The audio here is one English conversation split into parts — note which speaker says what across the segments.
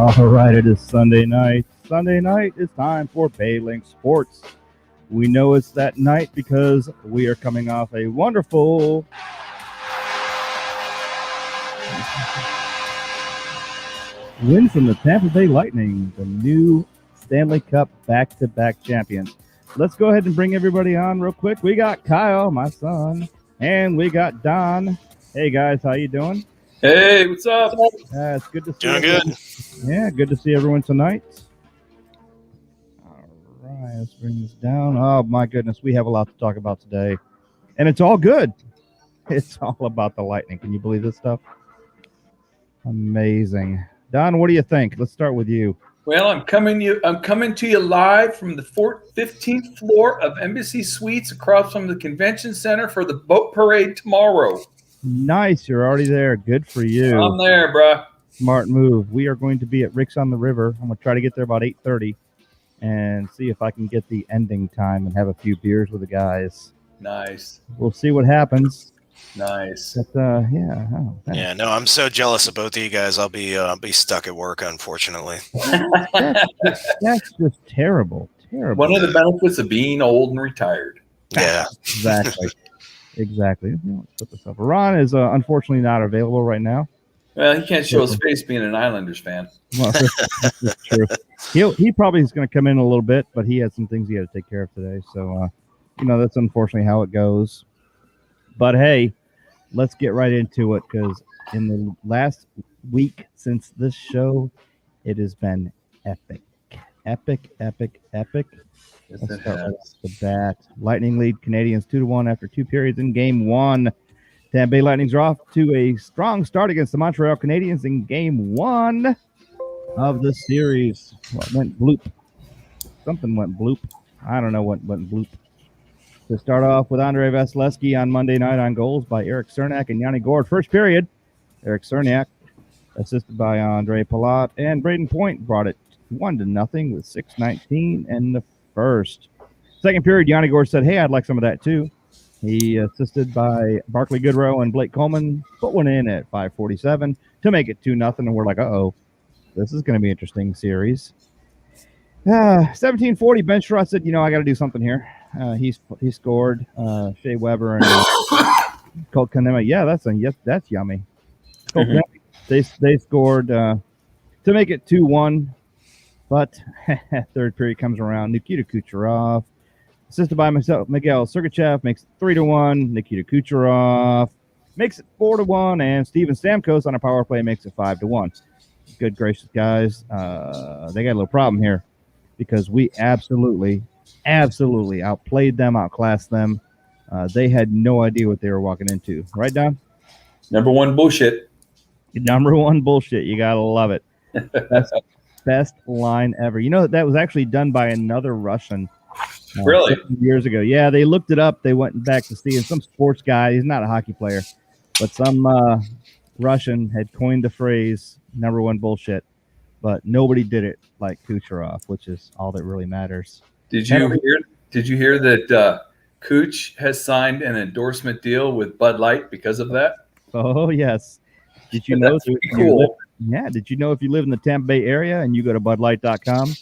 Speaker 1: All right, it is Sunday night. Sunday night is time for BayLink Sports. We know it's that night because we are coming off a wonderful win from the Tampa Bay Lightning, the new Stanley Cup back-to-back champions. Let's go ahead and bring everybody on real quick. We got Kyle, my son, and we got Don. Hey, guys, how you doing?
Speaker 2: Hey, what's up?
Speaker 1: It's good to see
Speaker 3: Doing
Speaker 1: everyone.
Speaker 3: good.
Speaker 1: Yeah, good to see everyone tonight. All right, let's bring this down. Oh, my goodness, we have a lot to talk about today, and it's all good. It's all about the Lightning. Can you believe this stuff? Amazing. Don, what do you think? Let's start with you.
Speaker 2: Well, I'm coming to you live from the 15th floor of Embassy Suites across from the convention center for the boat parade tomorrow.
Speaker 1: Nice, you're already there. Good for you.
Speaker 2: I'm there, bruh.
Speaker 1: Smart move. We are going to be at Rick's on the River. I'm going to try to get there about 8:30 and see if I can get the ending time and have a few beers with the guys.
Speaker 2: Nice.
Speaker 1: We'll see what happens.
Speaker 2: Nice.
Speaker 1: But, yeah. Oh,
Speaker 3: Yeah, no, I'm so jealous of both of you guys. I'll be stuck at work, unfortunately.
Speaker 1: That's just terrible. Terrible.
Speaker 2: One of the benefits of being old and retired.
Speaker 3: Yeah.
Speaker 1: Exactly. Let's put this up. Ron is unfortunately not available right now.
Speaker 2: Well, he can't show his face being an Islanders fan.
Speaker 1: Well, that's true. He probably is going to come in a little bit, but he had some things he had to take care of today. So, that's unfortunately how it goes. But, hey, let's get right into it because in the last week since this show, it has been epic. Epic.
Speaker 2: Yes,
Speaker 1: Let's
Speaker 2: it
Speaker 1: start right
Speaker 2: has.
Speaker 1: off the bat. Lightning lead Canadians 2-1 after 2 periods in Game 1. Tampa Bay Lightnings are off to a strong start against the Montreal Canadiens in Game 1 of the series. What went bloop? Something went bloop. I don't know what went bloop. To start off with Andrei Vasilevsky on Monday night on goals by Eric Cernak and Yanni Gourde. First period, Eric Cernak, assisted by Andre Palat, and Braden Point brought it 1-0 with 6:19 in the first. Second period, Yanni Gourde said, hey, I'd like some of that too. He assisted by Barclay Goodrow and Blake Coleman, put one in at 5:47 to make it 2-0, and we're like, uh-oh, this is going to be an interesting series. 17:40, Ben Sherratt said, I got to do something here. He scored. Shea Weber and Colt Kanema. Yeah, that's yummy. Colt Kanema, they scored to make it 2-1, but third period comes around. Nikita Kucherov, assisted by Miguel Sergachev, makes it 3-1. Nikita Kucherov makes it 4-1, and Steven Stamkos on a power play makes it 5-1. Good gracious, guys. They got a little problem here because we absolutely outplayed them, outclassed them. They had no idea what they were walking into. Right, Don?
Speaker 2: Number one bullshit.
Speaker 1: Number one bullshit. You got to love it. Best line ever. That was actually done by another Russian.
Speaker 2: Really?
Speaker 1: Years ago. Yeah, they looked it up. They went back to see, and some sports guy, he's not a hockey player, but some Russian had coined the phrase number one bullshit, but nobody did it like Kucherov, which is all that really matters.
Speaker 2: Did you hear that Cooch has signed an endorsement deal with Bud Light because of that?
Speaker 1: Oh, yes. Did you know?
Speaker 2: That's pretty cool.
Speaker 1: Did you know if you live in the Tampa Bay area and you go to budlight.com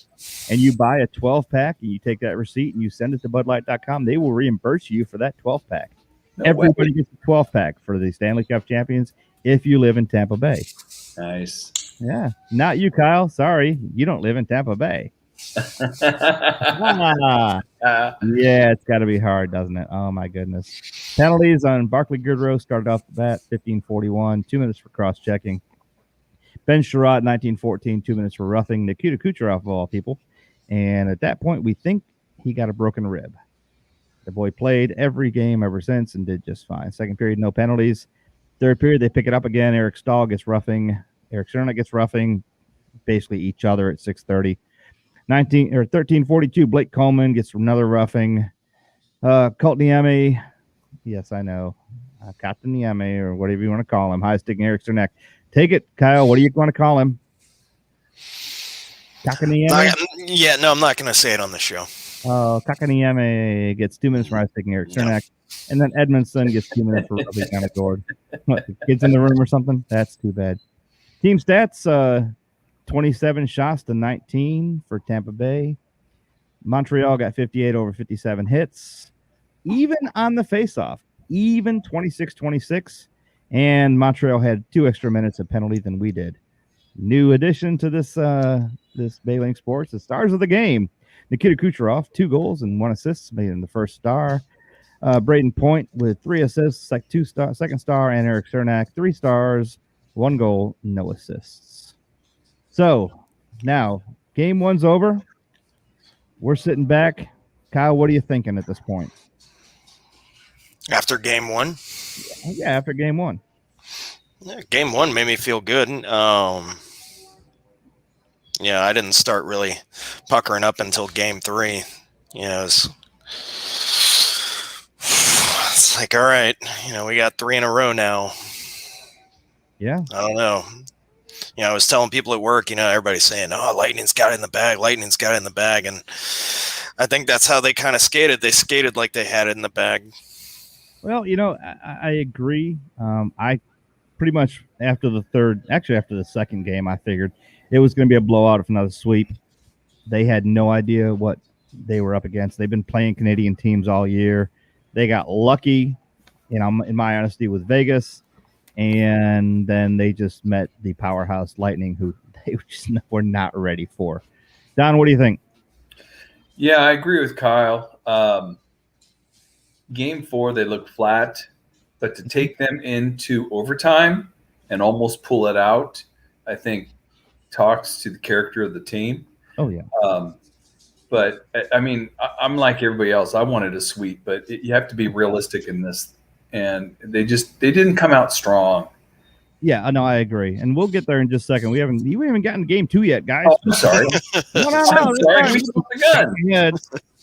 Speaker 1: and you buy a 12-pack and you take that receipt and you send it to budlight.com, they will reimburse you for that 12-pack.
Speaker 2: No
Speaker 1: Everybody
Speaker 2: way.
Speaker 1: gets a 12-pack for the Stanley Cup champions if you live in Tampa Bay.
Speaker 2: Nice.
Speaker 1: Yeah. Not you, Kyle. Sorry. You don't live in Tampa Bay. Yeah, it's got to be hard, doesn't it? Oh, my goodness. Penalties on Barclay Goodrow started off the bat, 15:41, 2 minutes for cross-checking. Ben Sherratt, 19:14, 2 minutes for roughing. Nikita Kucherov, of all people. And at that point, we think he got a broken rib. The boy played every game ever since and did just fine. Second period, no penalties. Third period, they pick it up again. Eric Stahl gets roughing. Eric Cernak gets roughing basically each other at 6:30. 13:42, Blake Coleman gets another roughing. Colt Niemi, yes, I know. Captain Niemi, or whatever you want to call him. High sticking Eric Cernak. Take it, Kyle. What do you want to call him? Kakaniemi?
Speaker 3: Yeah, no, I'm not going to say it on the show.
Speaker 1: Kakaniemi gets 2 minutes for high sticking Eric Cernak. And then Edmondson gets 2 minutes for rubbing Yannick Gourde. What, the kids in the room or something? That's too bad. Team stats, 27 shots to 19 for Tampa Bay. Montreal got 58 over 57 hits. Even on the faceoff, even 26-26. And Montreal had 2 extra minutes of penalty than we did. New addition to this BayLink Sports, the stars of the game. Nikita Kucherov, 2 goals and 1 assist, made him the first star. Braden Point with 3 assists, like 2-star, 2nd star, and Eric Cernak, 3 stars, 1 goal, no assists. So now game 1's over. We're sitting back. Kyle, what are you thinking at this point?
Speaker 3: After game 1?
Speaker 1: Yeah, after game 1.
Speaker 3: Yeah, game 1 made me feel good. Yeah, I didn't start really puckering up until game 3. It's like, all right, we got 3 in a row now.
Speaker 1: Yeah.
Speaker 3: I don't know. I was telling people at work, everybody's saying, oh, Lightning's got it in the bag. Lightning's got it in the bag. And I think that's how they kind of skated. They skated like they had it in the bag.
Speaker 1: Well, I agree. I pretty much after the second game, I figured it was going to be a blowout if another sweep. They had no idea what they were up against. They've been playing Canadian teams all year. They got lucky, in my honesty, with Vegas. And then they just met the powerhouse Lightning, who they just were not ready for. Don, what do you think?
Speaker 2: Yeah, I agree with Kyle. Game 4, they looked flat, but to take them into overtime and almost pull it out, I think talks to the character of the team.
Speaker 1: Oh, yeah.
Speaker 2: But, I mean, I'm like everybody else. I wanted a sweep, but you have to be realistic in this. And they didn't come out strong.
Speaker 1: Yeah, no, I agree. And we'll get there in just a second. We haven't gotten to game 2 yet, guys.
Speaker 2: Oh, I'm sorry.
Speaker 1: No.
Speaker 2: I'm sorry. We jumped the gun.
Speaker 1: Yeah,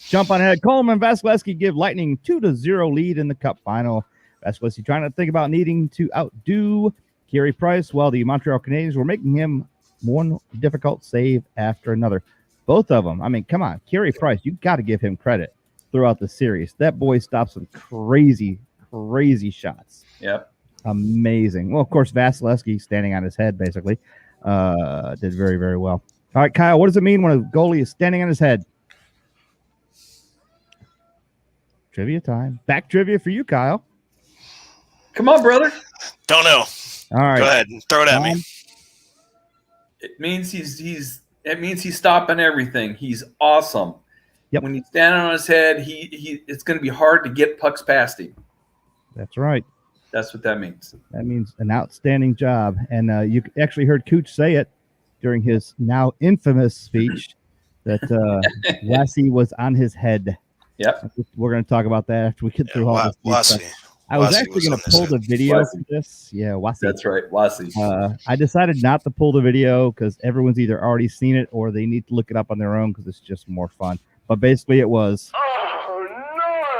Speaker 1: jump on ahead. Coleman and Vasilevsky give Lightning 2-0 lead in the Cup final. Vasilevsky trying to think about needing to outdo Carey Price, while the Montreal Canadiens were making him one difficult save after another. Both of them. I mean, come on. Carey Price, you got to give him credit throughout the series. That boy stopped some crazy shots.
Speaker 2: Yep.
Speaker 1: Amazing. Well, of course, Vasilevsky standing on his head basically did very, very well. All right, Kyle, what does it mean when a goalie is standing on his head? Trivia time. Back trivia for you, Kyle.
Speaker 2: Come on, brother.
Speaker 3: Don't know.
Speaker 1: All right.
Speaker 3: Go ahead. Throw it at me.
Speaker 2: It means he's stopping everything. He's awesome.
Speaker 1: Yep.
Speaker 2: When he's standing on his head, it's going to be hard to get pucks past him.
Speaker 1: That's right.
Speaker 2: That's what that means.
Speaker 1: That means an outstanding job. And you actually heard Cooch say it during his now infamous speech that Lassie was on his head.
Speaker 2: Yep.
Speaker 1: We're going to talk about that after we get through all this.
Speaker 3: Lassie.
Speaker 1: I was actually going to pull the video for this. Yeah, Lassie.
Speaker 2: That's right, Lassie.
Speaker 1: I decided not to pull the video because everyone's either already seen it or they need to look it up on their own because it's just more fun. But basically it was.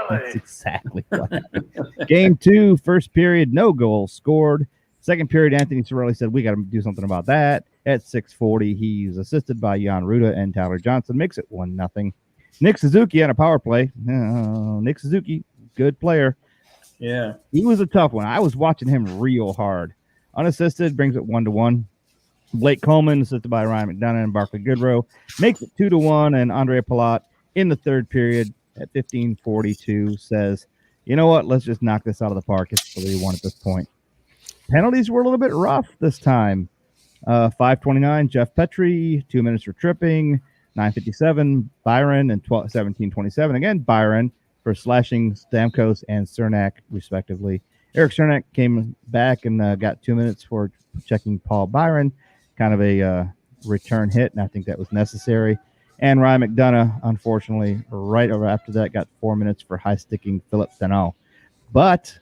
Speaker 1: That's exactly what happened. Game 2, first period, no goals scored. Second period, Anthony Cirelli said, we got to do something about that. At 6:40, he's assisted by Jan Ruda and Tyler Johnson. Makes it 1-0. Nick Suzuki on a power play. Nick Suzuki, good player.
Speaker 2: Yeah.
Speaker 1: He was a tough one. I was watching him real hard. Unassisted, brings it 1-1. Blake Coleman, assisted by Ryan McDonough and Barclay Goodrow, makes it 2-1. And Andre Palat in the third period at 15:42 says, you know what, let's just knock this out of the park. It's 3-1 at this point. Penalties were a little bit rough this time. 5:29, Jeff Petrie, 2 minutes for tripping. 9:57, Byron, and 17:27 again, Byron for slashing Stamkos and Cernak, respectively. Eric Cernak came back and got 2 minutes for checking Paul Byron. Kind of a return hit, and I think that was necessary. And Ryan McDonough, unfortunately, right over after that, got 4 minutes for high-sticking Philip Deneau. But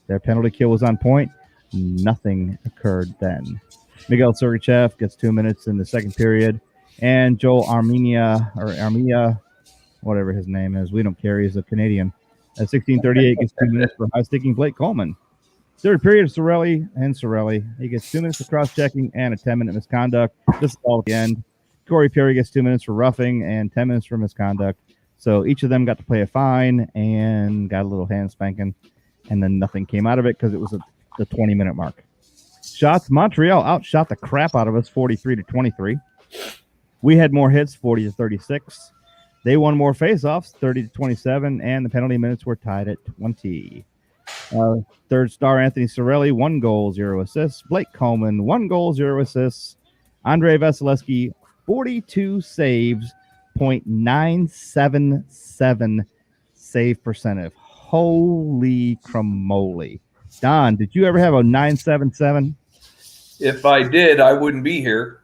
Speaker 1: their penalty kill was on point. Nothing occurred then. Miguel Sergachev gets 2 minutes in the second period. And Joel Armia, whatever his name is, we don't care. He's a Canadian. At 16:38, gets 2 minutes for high-sticking Blake Coleman. Third period, Cirelli. He gets 2 minutes for cross-checking and a 10-minute misconduct. This is all at the end. Corey Perry gets 2 minutes for roughing and 10 minutes for misconduct. So each of them got to play a fine and got a little hand spanking. And then nothing came out of it because it was the 20-minute mark. Shots, Montreal outshot the crap out of us 43-23. We had more hits, 40-36. They won more faceoffs, 30-27, and the penalty minutes were tied at 20. Third star, Anthony Cirelli, 1 goal, 0 assists. Blake Coleman, 1 goal, 0 assists. Andrei Vasilevsky, 42 saves, .977 save percentage. Holy cramoly. Don, did you ever have a 977?
Speaker 2: If I did, I wouldn't be here.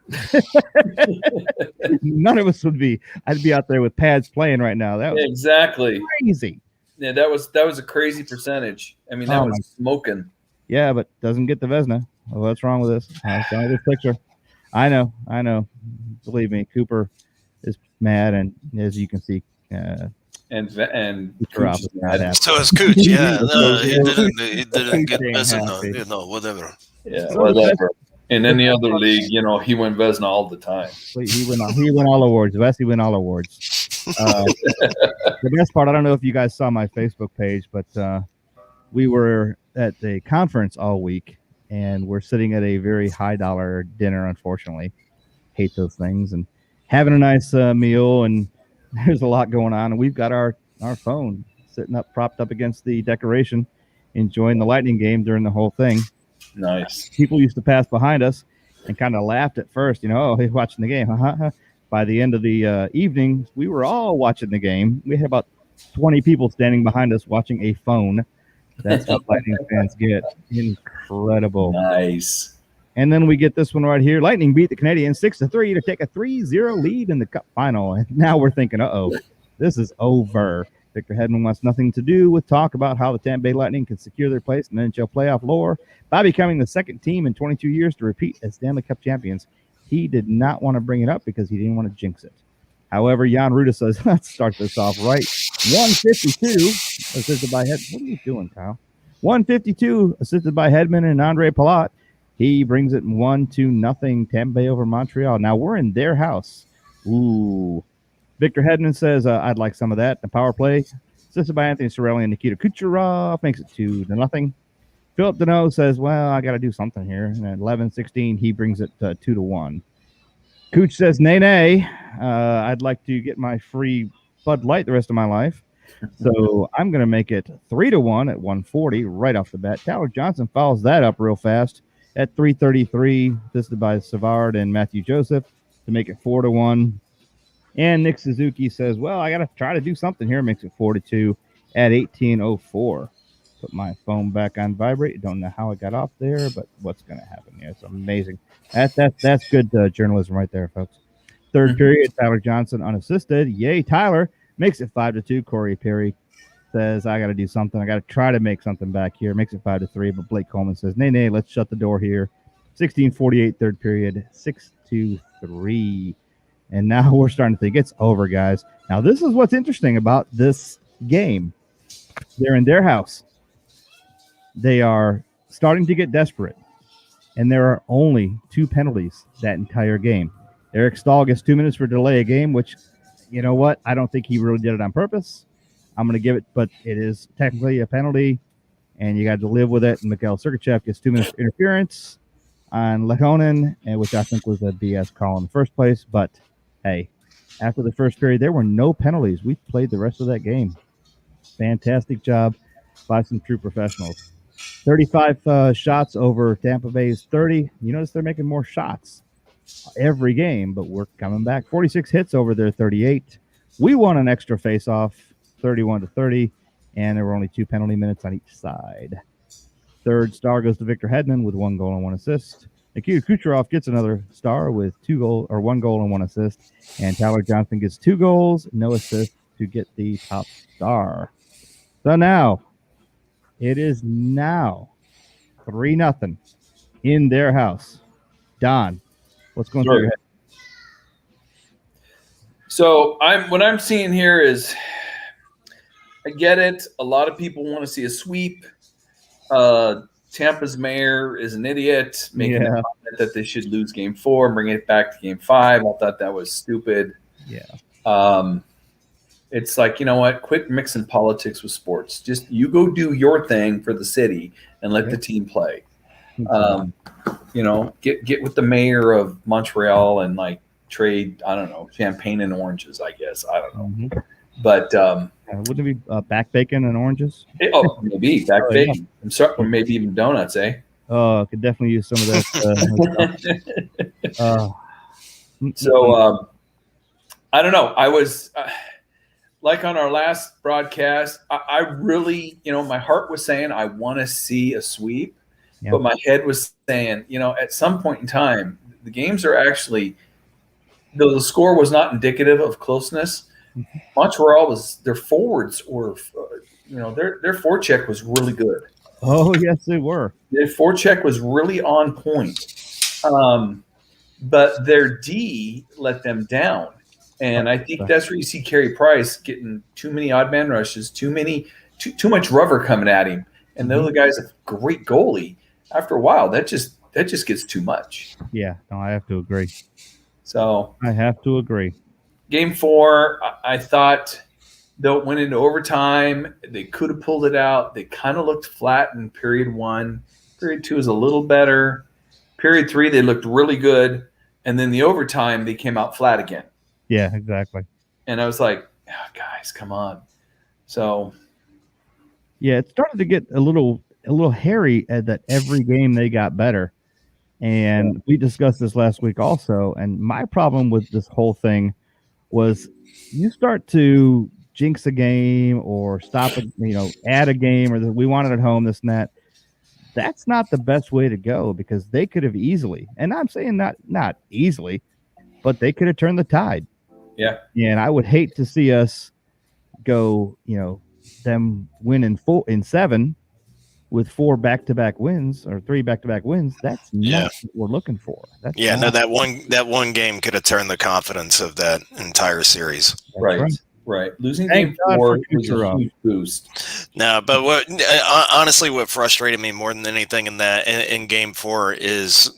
Speaker 1: None of us would be. I'd be out there with pads playing right now. That was
Speaker 2: exactly
Speaker 1: crazy.
Speaker 2: Yeah, that was a crazy percentage. I mean, that was smoking.
Speaker 1: Yeah, but doesn't get the Vezina. Oh, what's wrong with this? What's wrong with this picture? I know. Believe me, Cooper is mad, and as you can see,
Speaker 2: and
Speaker 1: Cooch is not happy.
Speaker 3: So is Cooch. Yeah, no, he didn't get Vezina, whatever.
Speaker 2: Yeah, whatever. In any other league, he went Vezina all the time.
Speaker 1: He went all awards. Vesey went all awards. The best part, I don't know if you guys saw my Facebook page, but we were at a conference all week, and we're sitting at a very high dollar dinner. Unfortunately, hate those things, and having a nice meal, and there's a lot going on, and we've got our phone sitting up, propped up against the decoration, enjoying the Lightning game during the whole thing.
Speaker 2: Nice.
Speaker 1: People used to pass behind us and kind of laughed at first, oh, he's watching the game. By the end of the evening, we were all watching the game. We had about 20 people standing behind us watching a phone. That's what Lightning fans get. Incredible.
Speaker 2: Nice.
Speaker 1: And then we get this one right here. Lightning beat the Canadiens 6-3 to take a 3-0 lead in the Cup final. And now we're thinking, this is over. Victor Hedman wants nothing to do with talk about how the Tampa Bay Lightning can secure their place in NHL playoff lore by becoming the second team in 22 years to repeat as Stanley Cup champions. He did not want to bring it up because he didn't want to jinx it. However, Jan Ruda says, let's start this off right. 152, assisted by Hedman. What are you doing, Kyle? 152, assisted by Hedman and Andre Palat. He brings it 1-0 Tampa Bay over Montreal. Now we're in their house. Ooh. Victor Hedman says, I'd like some of that. The power play, assisted by Anthony Cirelli and Nikita Kucherov, makes it 2-0. Philip Deneau says, well, I got to do something here. And at 11-16, he brings it 2-1. Cooch says, nay. I'd like to get my free Bud Light the rest of my life. So I'm going to make it 3-1 at 140 right off the bat. Tyler Johnson follows that up real fast at 333, assisted by Savard and Matthew Joseph to make it 4-1. And Nick Suzuki says, well, I got to try to do something here. Makes it 4-2 at 18:04. Put my phone back on vibrate. Don't know how it got off there, but what's going to happen here? It's amazing. That's good journalism right there, folks. Third period, Tyler Johnson unassisted. Yay, Tyler. Makes it 5-2. Corey Perry says, I got to do something. I got to try to make something back here. Makes it 5-3, but Blake Coleman says, nay, let's shut the door here. 16:48, third period, 6-3. And now we're starting to think it's over, guys. Now, this is what's interesting about this game. They're in their house. They are starting to get desperate. And there are only 2 penalties that entire game. Eric Stahl gets 2 minutes for delay a game, which, you know what? I don't think he really did it on purpose. I'm going to give it, but it is technically a penalty, and you got to live with it. And Mikhail Sergachev gets 2 minutes for interference on Lehonen, which I think was a BS call in the first place. But, hey, after the first period, there were no penalties. We played the rest of that game. Fantastic job by some true professionals. 35 shots over Tampa Bay's 30. You notice they're making more shots every game, but we're coming back. 46 hits over their 38. We won an extra face-off, 31-30, and there were only 2 penalty minutes on each side. Third star goes to Victor Hedman with 1 goal and 1 assist. Nikita Kucherov gets another star with 1 goal and 1 assist, and Tyler Johnson gets 2 goals, no assists to get the top star. So now, it is now 3-0 in their house. Don, what's going through your head?
Speaker 2: So what I'm seeing here is, I get it. A lot of people want to see a sweep. Tampa's mayor is an idiot, making a comment that they should lose game 4 and bring it back to game 5. I thought that was stupid.
Speaker 1: Yeah.
Speaker 2: It's like, you know what? Quit mixing politics with sports. Just you go do your thing for the city and let the team play. Get with the mayor of Montreal and like trade, I don't know, champagne and oranges, I guess. I don't know.
Speaker 1: Mhm.
Speaker 2: But
Speaker 1: Wouldn't it be back bacon and oranges?
Speaker 2: maybe back
Speaker 1: Oh,
Speaker 2: bacon. I'm sorry, or maybe even donuts, eh?
Speaker 1: Oh, could definitely use some of that.
Speaker 2: So I don't know. I was like on our last broadcast, I really, my heart was saying I want to see a sweep, but my head was saying, at some point in time, the games are actually, though the score was not indicative of closeness, Montreal their forwards were, their forecheck was really good.
Speaker 1: Oh, yes, they were.
Speaker 2: Their forecheck was really on point. But their D let them down. And I think that's where you see Carey Price getting too many odd man rushes, too much rubber coming at him. And though the guy's a great goalie, after a while, that just gets too much.
Speaker 1: Yeah, no, I have to agree.
Speaker 2: So
Speaker 1: I have to agree.
Speaker 2: Game 4, I thought, though it went into overtime, they could have pulled it out. They kind of looked flat in period 1. Period 2 is a little better. Period 3, they looked really good. And then the overtime, they came out flat again.
Speaker 1: Yeah, exactly.
Speaker 2: And I was like, guys, come on. So,
Speaker 1: yeah, it started to get a little hairy at that every game they got better. And we discussed this last week also. And my problem with this whole thing was you start to jinx a game or stop it, add a game or we want it at home, this and that. That's not the best way to go because they could have easily, and I'm saying not easily, but they could have turned the tide.
Speaker 2: Yeah.
Speaker 1: And I would hate to see us go, them win in 7 with 4 back-to-back wins or 3 back-to-back wins. That's not what we're looking for.
Speaker 3: That one game could have turned the confidence of that entire series.
Speaker 2: Right. Losing game 4 was a huge boost.
Speaker 3: No, but honestly, what frustrated me more than anything in game 4 is,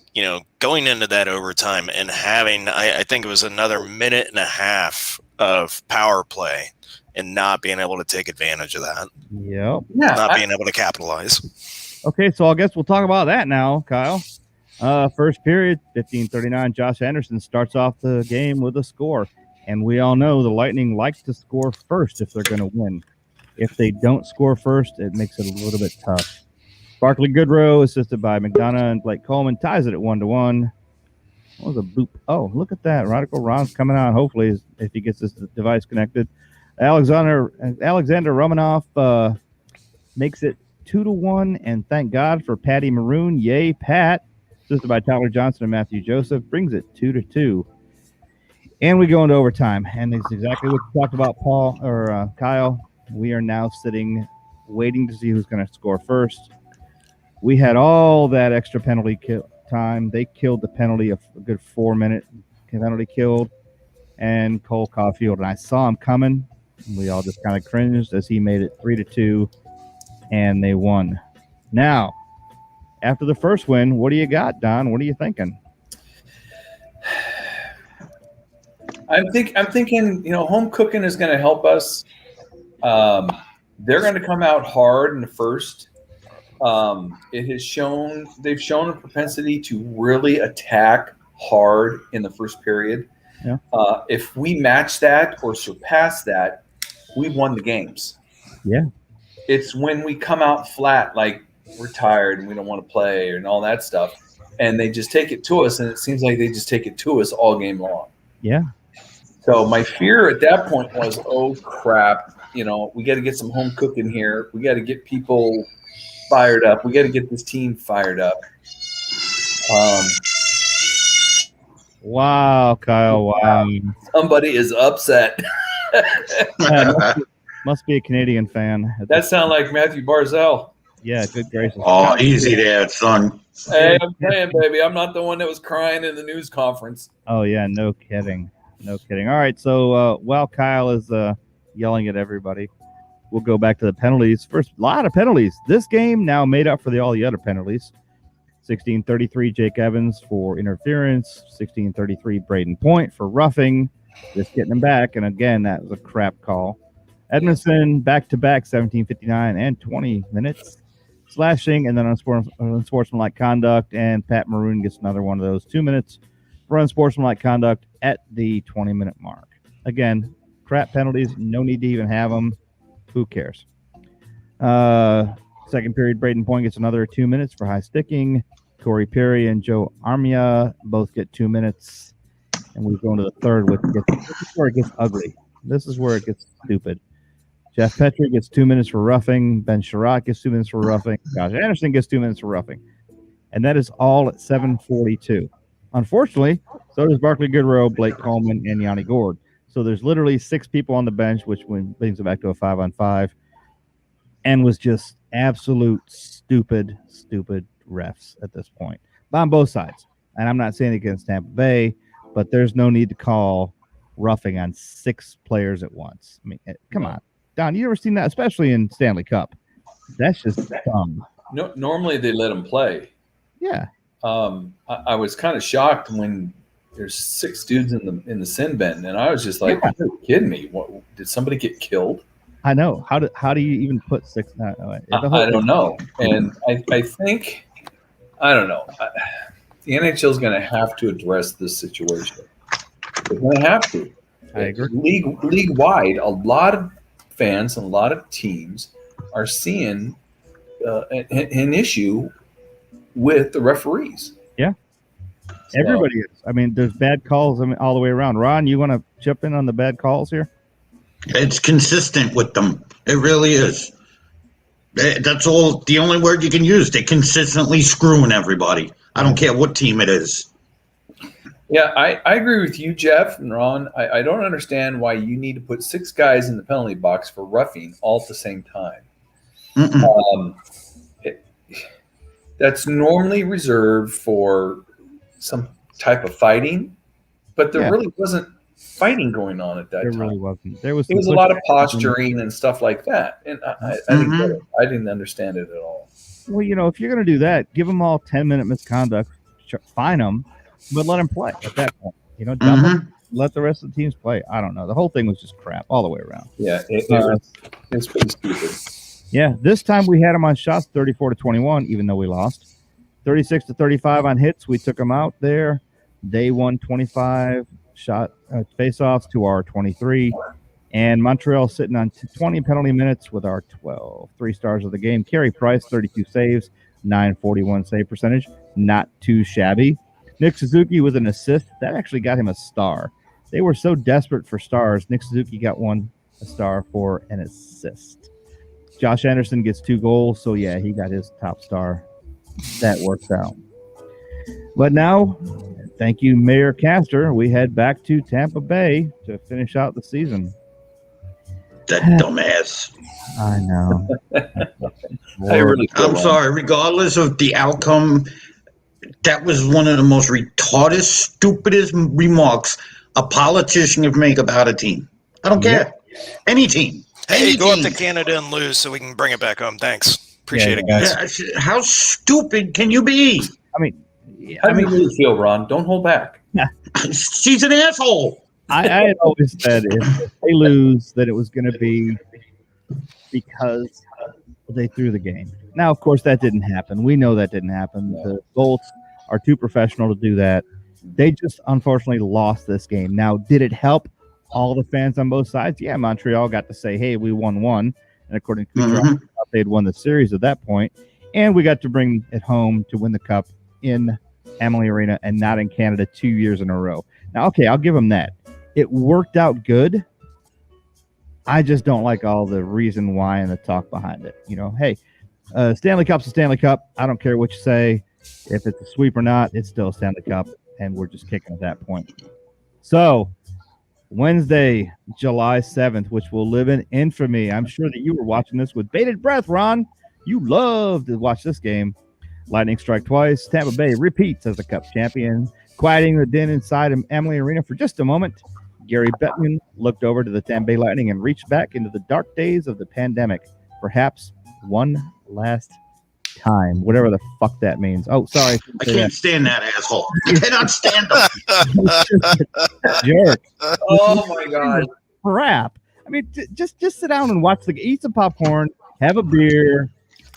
Speaker 3: going into that overtime and having, I think it was another minute and a half of power play and not being able to take advantage of that.
Speaker 1: Yep.
Speaker 3: Yeah. Not being able to capitalize.
Speaker 1: Okay, so I guess we'll talk about that now, Kyle. First period, 15:39. Josh Anderson starts off the game with a score. And we all know the Lightning like to score first if they're going to win. If they don't score first, it makes it a little bit tough. Barclay Goodrow, assisted by McDonough and Blake Coleman, ties it at 1-1. What was a boop? Oh, look at that. Radical Ron's coming on, hopefully, if he gets this device connected. Alexander Romanoff makes it 2-1, and thank God for Patty Maroon. Yay, Pat. Assisted by Tyler Johnson and Matthew Joseph, brings it 2-2. And we go into overtime, and it's exactly what you talked about, Kyle. We are now sitting, waiting to see who's going to score first. We had all that extra penalty time. They killed the penalty, a good 4-minute penalty killed, and Cole Caulfield. And I saw him coming. And we all just kind of cringed as he made it 3-2, and they won. Now, after the first win, what do you got, Don? What are you thinking?
Speaker 2: I'm thinking, home cooking is going to help us. They're going to come out hard in the first. They've shown a propensity to really attack hard in the first period.
Speaker 1: Yeah.
Speaker 2: If we match that or surpass that, we've won the games.
Speaker 1: Yeah.
Speaker 2: It's when we come out flat, like we're tired and we don't want to play and all that stuff, and they just take it to us, and it seems like they just take it to us all game long.
Speaker 1: Yeah.
Speaker 2: So my fear at that point was, oh, crap, we got to get some home cooking here. We got to get people fired up. We got to get this team fired up.
Speaker 1: Wow, Kyle, wow.
Speaker 2: Somebody is upset.
Speaker 1: Must be a Canadian fan.
Speaker 2: That sounds like Matthew Barzell.
Speaker 1: Yeah, good gracious.
Speaker 4: Oh, easy there, son.
Speaker 2: Hey, I'm saying, baby, I'm not the one that was crying in the news conference.
Speaker 1: Oh, yeah, no kidding. No kidding. All right, so while Kyle is yelling at everybody, we'll go back to the penalties. First, a lot of penalties. This game now made up for all the other penalties. 16:33, Jake Evans for interference. 16:33, Braden Point for roughing. Just getting him back, and again, that was a crap call. Edmondson back-to-back, 17:59 and 20 minutes. slashing, and then unsportsmanlike conduct. And Pat Maroon gets another one of those 2 minutes for unsportsmanlike conduct at the 20-minute mark. Again, crap penalties. No need to even have them. Who cares? Second period, Braden Point gets another 2 minutes for high sticking. Corey Perry and Joe Armia both get 2 minutes. And we go into the third, this is where it gets ugly. This is where it gets stupid. Jeff Petrie gets 2 minutes for roughing. Ben Sherratt gets 2 minutes for roughing. Josh Anderson gets 2 minutes for roughing. And that is all at 7:42. Unfortunately, so does Barkley Goodrow, Blake Coleman, and Yanni Gord. So there's literally 6 people on the bench, which brings it back to a 5-on-5. And was just absolute stupid refs at this point. But on both sides. And I'm not saying against Tampa Bay, but there's no need to call roughing on 6 players at once. I mean, come on. Don, you ever seen that, especially in Stanley Cup? That's just dumb.
Speaker 2: No, normally they let them play.
Speaker 1: Yeah.
Speaker 2: I was kind of shocked when there's 6 dudes in the sin bin, and I was just like, "Are you kidding me? What, did somebody get killed?"
Speaker 1: I know. How do you even put 6?
Speaker 2: I don't know. And I think, I don't know. The NHL is going to have to address this situation. They're going to have to.
Speaker 1: I agree.
Speaker 2: League wide, a lot of fans and a lot of teams are seeing an issue with the referees.
Speaker 1: Yeah. So, everybody is. I mean, there's bad calls all the way around. Ron, you want to chip in on the bad calls here?
Speaker 4: It's consistent with them. It really is. That's all. The only word you can use. They're consistently screwing everybody. I don't care what team it is.
Speaker 2: Yeah, I agree with you, Jeff and Ron. I don't understand why you need to put 6 guys in the penalty box for roughing all at the same time. That's normally reserved for some type of fighting, but there really wasn't fighting going on at that time.
Speaker 1: There really wasn't.
Speaker 2: It was a lot of posturing and stuff like that, and I didn't understand it at all.
Speaker 1: Well, if you're going to do that, give them all 10-minute misconduct, fine them, but let them play at that point. Dump them, let the rest of the teams play. I don't know. The whole thing was just crap all the way around.
Speaker 2: Yeah, it's pretty stupid.
Speaker 1: Yeah, this time we had them on shots 34-21, even though we lost. 36-35 on hits. We took them out there. They won 25 shot face-offs to our 23. And Montreal sitting on 20 penalty minutes with our 12. 3 stars of the game. Carey Price, 32 saves, 941 save percentage. Not too shabby. Nick Suzuki with an assist. That actually got him a star. They were so desperate for stars. Nick Suzuki got a star for an assist. Josh Anderson gets 2 goals. So, yeah, he got his top star. That works out. But now, thank you, Mayor Castor. We head back to Tampa Bay to finish out the season.
Speaker 4: That dumbass.
Speaker 1: I know.
Speaker 4: I'm sorry. Regardless of the outcome, that was one of the most retarded, stupidest remarks a politician can make about a team. I don't care. Any team.
Speaker 3: Hey, go up to Canada and lose so we can bring it back home. Thanks. Appreciate it, guys.
Speaker 4: Yeah, how stupid can you be?
Speaker 2: How do you really feel, Ron? Don't hold back.
Speaker 4: She's an asshole.
Speaker 1: I had always said if they lose, that it was going to be because they threw the game. Now, of course, that didn't happen. We know that didn't happen. The Bolts are too professional to do that. They just unfortunately lost this game. Now, did it help all the fans on both sides? Yeah, Montreal got to say, hey, we won one. And according to Kucherov, they'd won the series at that point. And we got to bring it home to win the cup in Amalie Arena and not in Canada 2 years in a row. Now, okay, I'll give them that. It worked out good. I just don't like all the reason why and the talk behind it. Hey, Stanley Cup's a Stanley Cup. I don't care what you say. If it's a sweep or not, it's still a Stanley Cup, and we're just kicking at that point. So, Wednesday, July 7th, which will live in infamy. I'm sure that you were watching this with bated breath, Ron. You love to watch this game. Lightning strike twice. Tampa Bay repeats as the Cup champion. Quieting the din inside Amalie Arena for just a moment, Gary Bettman looked over to the Tampa Bay Lightning and reached back into the dark days of the pandemic. Perhaps one last time, whatever the fuck that means. Oh, sorry.
Speaker 4: I can't stand that asshole. I cannot stand him.
Speaker 1: Jerk.
Speaker 2: Oh, my God.
Speaker 1: Crap. I mean, just sit down and watch eat some popcorn, have a beer,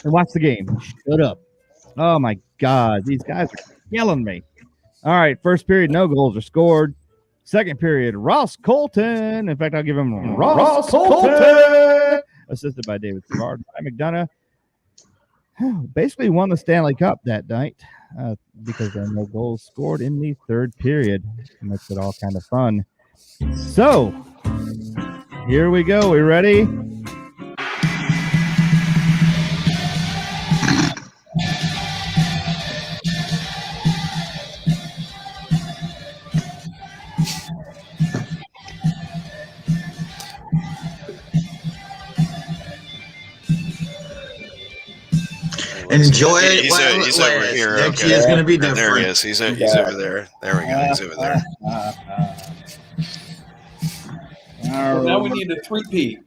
Speaker 1: and watch the game. Shut up. Oh, my God. These guys are killing me. All right. First period, no goals are scored. Second period, Ross Colton. In fact, I'll give him Ross Colton. Assisted by David Savard. Ryan McDonough basically won the Stanley Cup that night because there were no goals scored in the third period. It makes it all kind of fun. So, here we go. We ready?
Speaker 4: Enjoy it.
Speaker 3: He's over here.
Speaker 4: Next year's going to be different.
Speaker 3: There he is. He's over there. There we go. He's over there.
Speaker 2: Well, now we need a three-peat.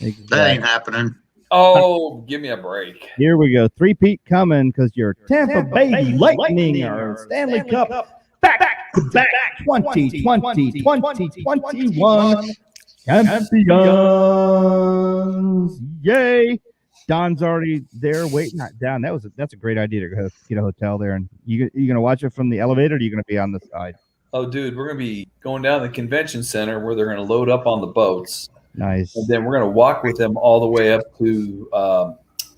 Speaker 1: Exactly.
Speaker 4: That ain't happening.
Speaker 2: Oh, give me a break.
Speaker 1: Here we go. Three-peat coming because your Tampa Bay Lightning are Stanley Cup back-to-back 2020-2021 champions. Yay. Don's already there waiting. Don, that's a great idea to go get a hotel there. And you going to watch it from the elevator, or are you going to be on the side?
Speaker 2: Oh, dude, we're going to be going down to the convention center where they're going to load up on the boats.
Speaker 1: Nice.
Speaker 2: And then we're going to walk with them all the way up to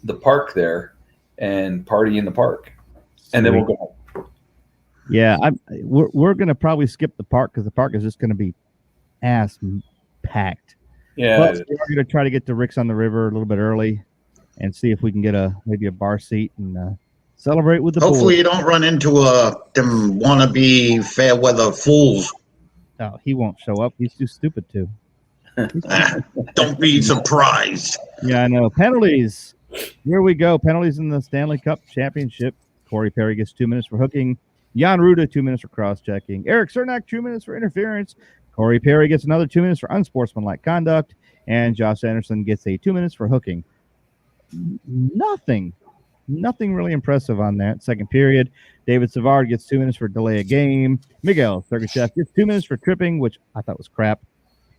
Speaker 2: the park there and party in the park. And then we'll go.
Speaker 1: Yeah, we're going to probably skip the park because the park is just going to be ass packed.
Speaker 2: Yeah.
Speaker 1: But we're going to try to get to Rick's on the River a little bit early and see if we can get maybe a bar seat and celebrate with the
Speaker 4: Hopefully
Speaker 1: boys.
Speaker 4: you don't run into them wannabe fair weather fools.
Speaker 1: No, he won't show up. He's too stupid to.
Speaker 4: Don't be surprised.
Speaker 1: Yeah, I know. Penalties. Here we go. Penalties in the Stanley Cup Championship. Corey Perry gets 2 minutes for hooking. Jan Ruda, 2 minutes for cross-checking. Eric Cernak, 2 minutes for interference. Corey Perry gets another 2 minutes for unsportsmanlike conduct. And Josh Anderson gets 2 minutes for hooking. Nothing really impressive on that. Second period, David Savard gets 2 minutes for delay a game. Miguel Sergachev gets 2 minutes for tripping, which I thought was crap.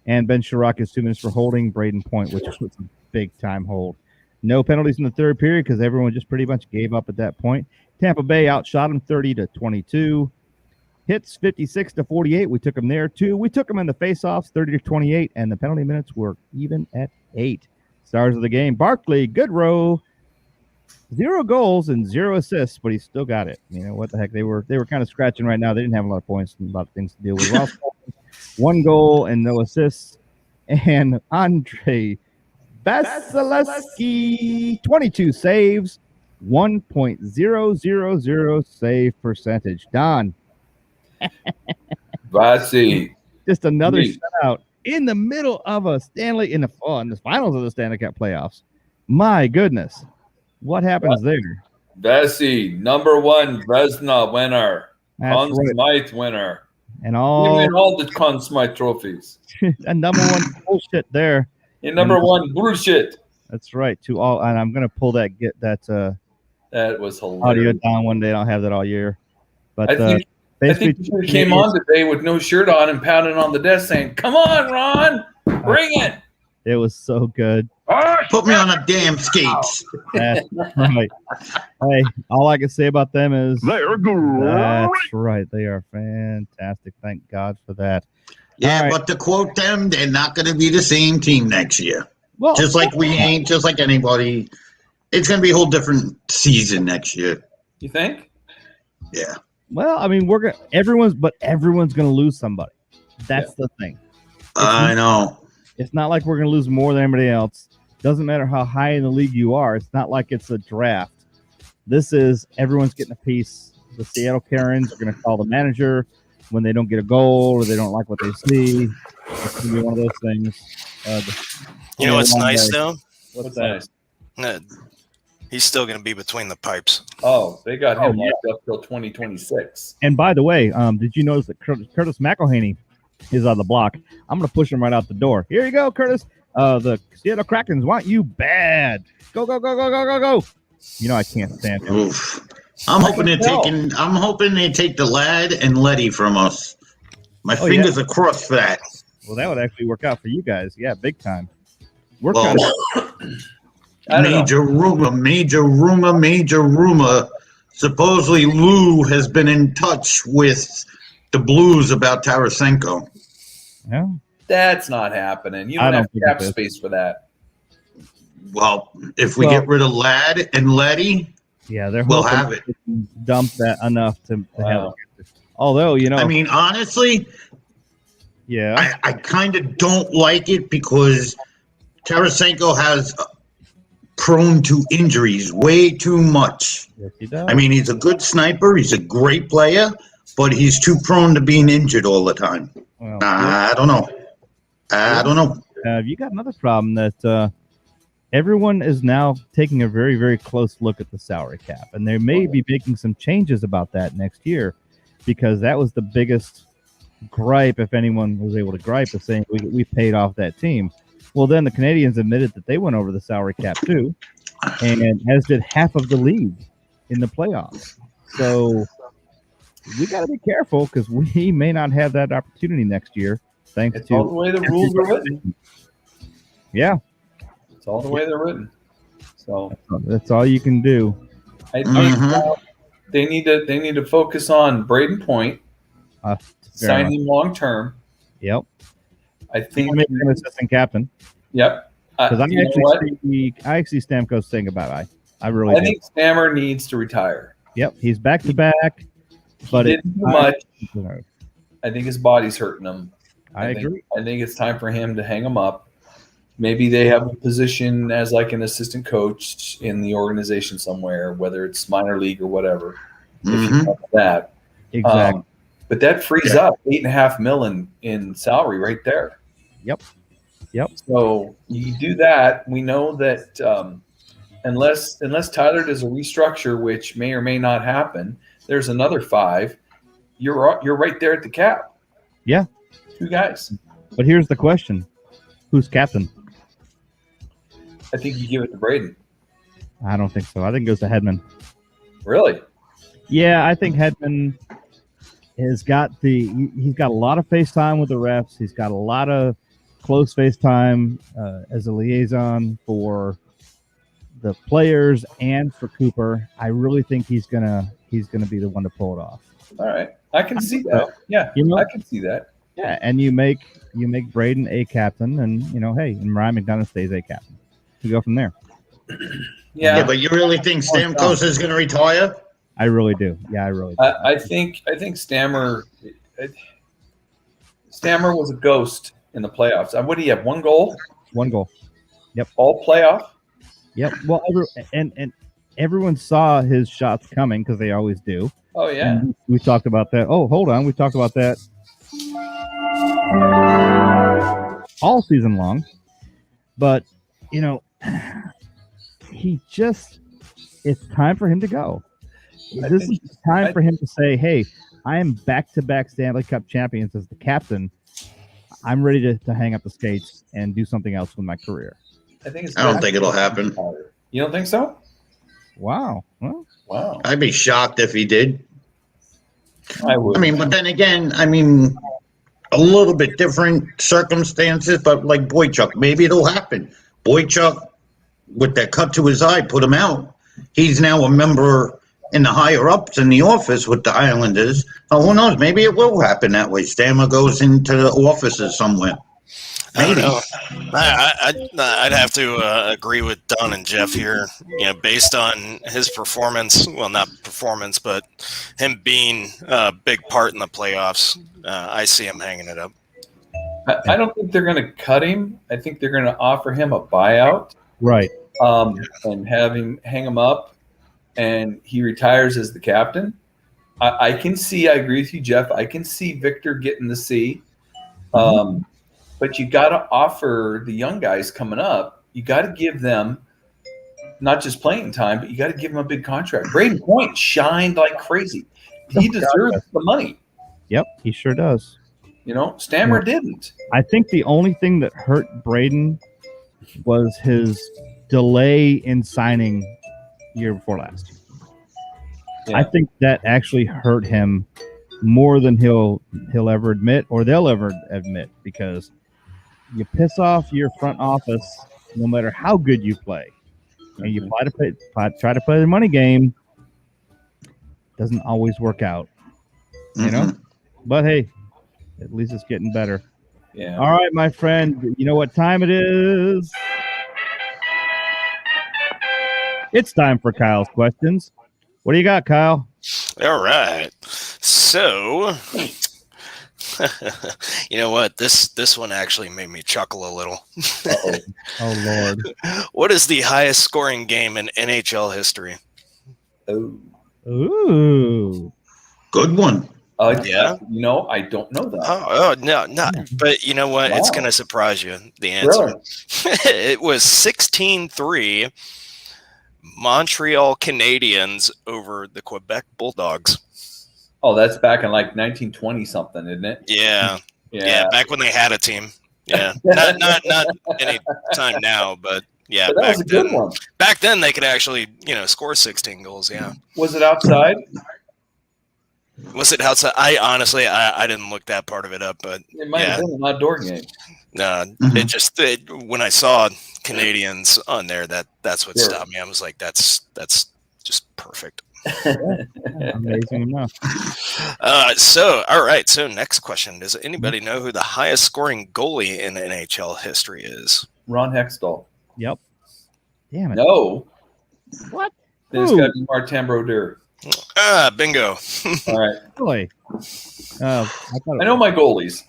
Speaker 1: And Ben Sherrock gets 2 minutes for holding Braden Point, which was a big-time hold. No penalties in the third period because everyone just pretty much gave up at that point. Tampa Bay outshot them 30-22. Hits 56-48. We took them there, too. We took them in the faceoffs 30-28, and the penalty minutes were even at 8. Stars of the game, Barkley, Goodrow, 0 goals and 0 assists, but he still got it. You know, what the heck? They were kind of scratching right now. They didn't have a lot of points and a lot of things to deal with. Ross 1 goal and no assists. And Andre Vasilevsky, 22 saves, 1.000 save percentage. Don.
Speaker 2: Vasi.
Speaker 1: Just another shutout in the middle of a Stanley in the finals of the Stanley Cup playoffs. My goodness. What happens there?
Speaker 2: Vasi, number 1 Vezina winner. Conn Smythe winner.
Speaker 1: And all
Speaker 2: the Conn Smythe trophies.
Speaker 1: and number 1 bullshit there.
Speaker 2: And number 1 bullshit.
Speaker 1: That's right. And I'm gonna pull that
Speaker 2: that was hilarious.
Speaker 1: audio down one day. I don't have that all year. But
Speaker 2: I think he came on today with no shirt on and pounding on the desk saying, "Come on, Ron, bring it."
Speaker 1: It was so good.
Speaker 4: Put me on the damn skates.
Speaker 1: That's right. Hey, all I can say about them is
Speaker 5: They're good.
Speaker 1: That's right. They are fantastic. Thank God for that.
Speaker 4: Yeah, but to quote them, they're not going to be the same team next year.
Speaker 1: Well,
Speaker 4: Just like we ain't, just like anybody. It's going to be a whole different season next year.
Speaker 2: You think?
Speaker 4: Yeah.
Speaker 1: well, I mean, everyone's gonna lose somebody. That's the thing.
Speaker 4: I know.
Speaker 1: It's not like we're gonna lose more than anybody else. Doesn't matter how high in the league you are. It's not like it's a draft. This is everyone's getting a piece. The Seattle Karens are gonna call the manager when they don't get a goal or they don't like what they see. It's gonna be one of those things.
Speaker 3: You know what's nice though?
Speaker 2: What's that?
Speaker 3: He's still going to be between the pipes.
Speaker 2: Oh, they got him locked up till 2026.
Speaker 1: And by the way, did you notice that Curtis McElhaney is on the block? I'm going to push him right out the door. Here you go, Curtis. The Seattle Krakens want you bad. Go, go, go, go, go, go, go. You know I can't stand him.
Speaker 4: Oof. I'm hoping they take the lad and Letty from us. My fingers are crossed for that.
Speaker 1: Well, that would actually work out for you guys. Yeah, big time.
Speaker 2: I don't know.
Speaker 4: Major rumor. Supposedly Lou has been in touch with the Blues about Tarasenko.
Speaker 1: Yeah.
Speaker 2: That's not happening. You
Speaker 1: I
Speaker 2: don't
Speaker 1: don't
Speaker 2: have
Speaker 1: think
Speaker 2: cap
Speaker 1: it is.
Speaker 2: space for that.
Speaker 4: Well, if we get rid of Ladd and Letty,
Speaker 1: Yeah, they're
Speaker 4: we'll
Speaker 1: hoping
Speaker 4: have it.
Speaker 1: they can dump that enough to have
Speaker 2: Wow.
Speaker 1: it. Although,
Speaker 4: I mean, honestly,
Speaker 1: yeah,
Speaker 4: I kind of don't like it because Tarasenko has prone to injuries way too much.
Speaker 1: yes, he does.
Speaker 4: I mean, he's a good sniper. He's a great player, but he's too prone to being injured all the time.
Speaker 1: Well,
Speaker 4: I don't know.
Speaker 1: you got another problem that everyone is now taking a very, very close look at the salary cap, and they may be making some changes about that next year, because that was the biggest gripe, if anyone was able to gripe, is saying we paid off that team. Well, then the Canadians admitted that they went over the salary cap too, and as did half of the league in the playoffs. So we got to be careful, because we may not have that opportunity next year. Thanks
Speaker 2: It's
Speaker 1: to
Speaker 2: all the way the rules are written.
Speaker 1: Yeah,
Speaker 2: It's all the way they're written. So
Speaker 1: that's all you can do.
Speaker 2: I think they need to focus on Braden Point, sign him long term.
Speaker 1: Yep.
Speaker 2: I think
Speaker 1: Make him assistant captain.
Speaker 2: Yep.
Speaker 1: Because I
Speaker 2: you know what?
Speaker 1: actually see Stamkos saying goodbye. I
Speaker 2: I think Stammer needs to retire.
Speaker 1: Yep, he's back to back, but
Speaker 2: He didn't do much. I think his body's hurting him.
Speaker 1: I agree.
Speaker 2: I think it's time for him to hang him up. Maybe they have a position as like an assistant coach in the organization somewhere, whether it's minor league or whatever. If you have that,
Speaker 1: Exactly.
Speaker 2: but that frees up $8.5 million in salary right there.
Speaker 1: Yep.
Speaker 2: So you do that. We know that unless Tyler does a restructure, which may or may not happen, there's another 5. You're right there at the cap.
Speaker 1: Yeah.
Speaker 2: 2 guys.
Speaker 1: But here's the question: who's captain?
Speaker 2: I think you give it to Braden.
Speaker 1: I don't think so. I think it goes to Hedman.
Speaker 2: Really?
Speaker 1: Yeah, I think Hedman he's got a lot of face time with the refs. He's got a lot of close face time as a liaison for the players and for Cooper. I really think he's gonna be the one to pull it off.
Speaker 2: All right, I can see that. Yeah, I can see that.
Speaker 1: Yeah, and you make Braden a captain, and hey, and Ryan McDonough stays a captain. We go from there.
Speaker 2: Yeah,
Speaker 4: but you really think Stamkos is going to retire?
Speaker 1: I really do. Yeah, I really do.
Speaker 2: I think Stammer was a ghost in the playoffs. What do you have? 1 goal?
Speaker 1: 1 goal. Yep.
Speaker 2: All playoff?
Speaker 1: Yep. Well, and everyone saw his shots coming, because they always do.
Speaker 2: Oh, yeah.
Speaker 1: And we talked about that. Oh, hold on. We talked about that all season long. But, it's time for him to go. This is time for him to say, hey, I am back-to-back Stanley Cup champions as the captain. I'm ready to hang up the skates and do something else with my career.
Speaker 4: I don't think it'll happen.
Speaker 2: You don't think so?
Speaker 1: Wow. Well,
Speaker 2: wow.
Speaker 4: I'd be shocked if he did.
Speaker 2: I would.
Speaker 4: I mean, but then again, a little bit different circumstances, but like Boychuk, maybe it'll happen. Boychuk, with that cut to his eye, put him out. He's now a member in the higher ups in the office with the Islanders. Oh, who knows? Maybe it will happen that way. Stammer goes into the offices somewhere. Maybe.
Speaker 3: I'd have to agree with Don and Jeff here. Based on his performance, well, not performance, but him being a big part in the playoffs, I see him hanging it up.
Speaker 2: I don't think they're going to cut him. I think they're going to offer him a buyout.
Speaker 1: Right.
Speaker 2: And have him hang him up, and he retires as the captain. I agree with you, Jeff. I can see Victor getting the C. But you got to offer the young guys coming up, you got to give them not just playing time, but you got to give them a big contract. Braden Point shined like crazy. He deserves the money.
Speaker 1: Yep, he sure does.
Speaker 2: Stammer didn't.
Speaker 1: I think the only thing that hurt Braden was his delay in signing year before last. Yeah. I think that actually hurt him more than he'll ever admit, or they'll ever admit, because you piss off your front office no matter how good you play. and you try to play the money game, doesn't always work out. You know, but hey, at least it's getting better.
Speaker 2: Yeah.
Speaker 1: All right, my friend. You know what time it is? It's time for Kyle's questions. What do you got, Kyle?
Speaker 3: All right. So, you know what? This one actually made me chuckle a little.
Speaker 1: Oh, Lord.
Speaker 3: What is the highest scoring game in NHL history?
Speaker 2: Oh.
Speaker 1: Ooh.
Speaker 4: Good one.
Speaker 3: Yeah.
Speaker 2: No, I don't know that.
Speaker 3: Oh no. But you know what?
Speaker 2: Wow.
Speaker 3: It's going to surprise you, the answer.
Speaker 2: Really?
Speaker 3: It was 16-3 Montreal Canadiens over the Quebec Bulldogs.
Speaker 2: Oh, that's back in like 1920 something, isn't it?
Speaker 3: Yeah, back when they had a team. Yeah, not any time now, but yeah,
Speaker 2: But that was a good one.
Speaker 3: Back then, they could actually score 16 goals. Yeah.
Speaker 2: Was it outside?
Speaker 3: Was it outside? I honestly, I didn't look that part of it up, but
Speaker 2: It might have been an outdoor game.
Speaker 3: it just when I saw Canadians on there, that's what stopped me. I was like, that's just perfect.
Speaker 1: Amazing enough.
Speaker 3: All right. So next question: does anybody know who the highest scoring goalie in NHL history is?
Speaker 2: Ron Hextall.
Speaker 1: Yep. Damn it.
Speaker 2: No.
Speaker 1: What?
Speaker 2: Then it's got to be Martin Brodeur.
Speaker 3: Bingo.
Speaker 2: All right.
Speaker 1: Really? I
Speaker 2: know my goalies.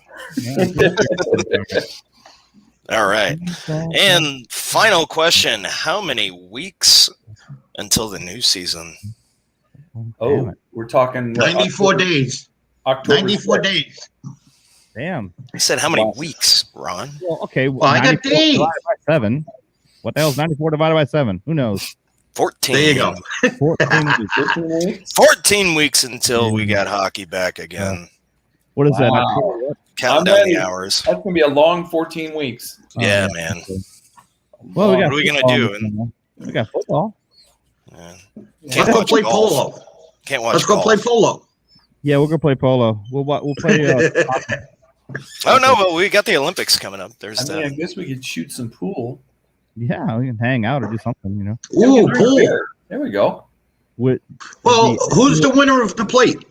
Speaker 3: All right. And final question: how many weeks until the new season?
Speaker 2: Oh, we're talking
Speaker 4: 94 days.
Speaker 2: October
Speaker 4: 94
Speaker 2: 6th.
Speaker 4: days.
Speaker 1: Damn.
Speaker 3: I said how many weeks, Ron?
Speaker 1: Well, okay.
Speaker 4: Well, I got
Speaker 1: 94
Speaker 4: days.
Speaker 1: divided by 7. What the hell is 94 divided by 7? Who knows?
Speaker 3: 14.
Speaker 4: There you go.
Speaker 1: 14 weeks.
Speaker 2: 15 weeks?
Speaker 3: 14 weeks until we got hockey back again.
Speaker 1: What is
Speaker 2: Wow.
Speaker 1: that?
Speaker 3: Counting
Speaker 2: I'm
Speaker 3: down
Speaker 2: ready.
Speaker 3: the hours.
Speaker 2: That's going to be a long 14 weeks.
Speaker 3: Yeah, man.
Speaker 1: Well, we got
Speaker 3: What are we gonna
Speaker 1: football.
Speaker 3: do?
Speaker 1: We got football.
Speaker 3: Yeah.
Speaker 4: Let's go play
Speaker 3: golf.
Speaker 4: polo.
Speaker 3: Can't watch.
Speaker 4: Let's go
Speaker 3: golf.
Speaker 4: play polo.
Speaker 1: Yeah, we're gonna play polo. We'll play.
Speaker 3: Oh no! Well, we got the Olympics coming up. There's
Speaker 2: I
Speaker 3: that.
Speaker 2: guess we could shoot some pool.
Speaker 1: Yeah, we can hang out or do something.
Speaker 2: Yeah, we
Speaker 4: Ooh,
Speaker 2: can drink
Speaker 4: pool.
Speaker 2: beer. There we go.
Speaker 1: With
Speaker 4: Well, who's the winner of the plate?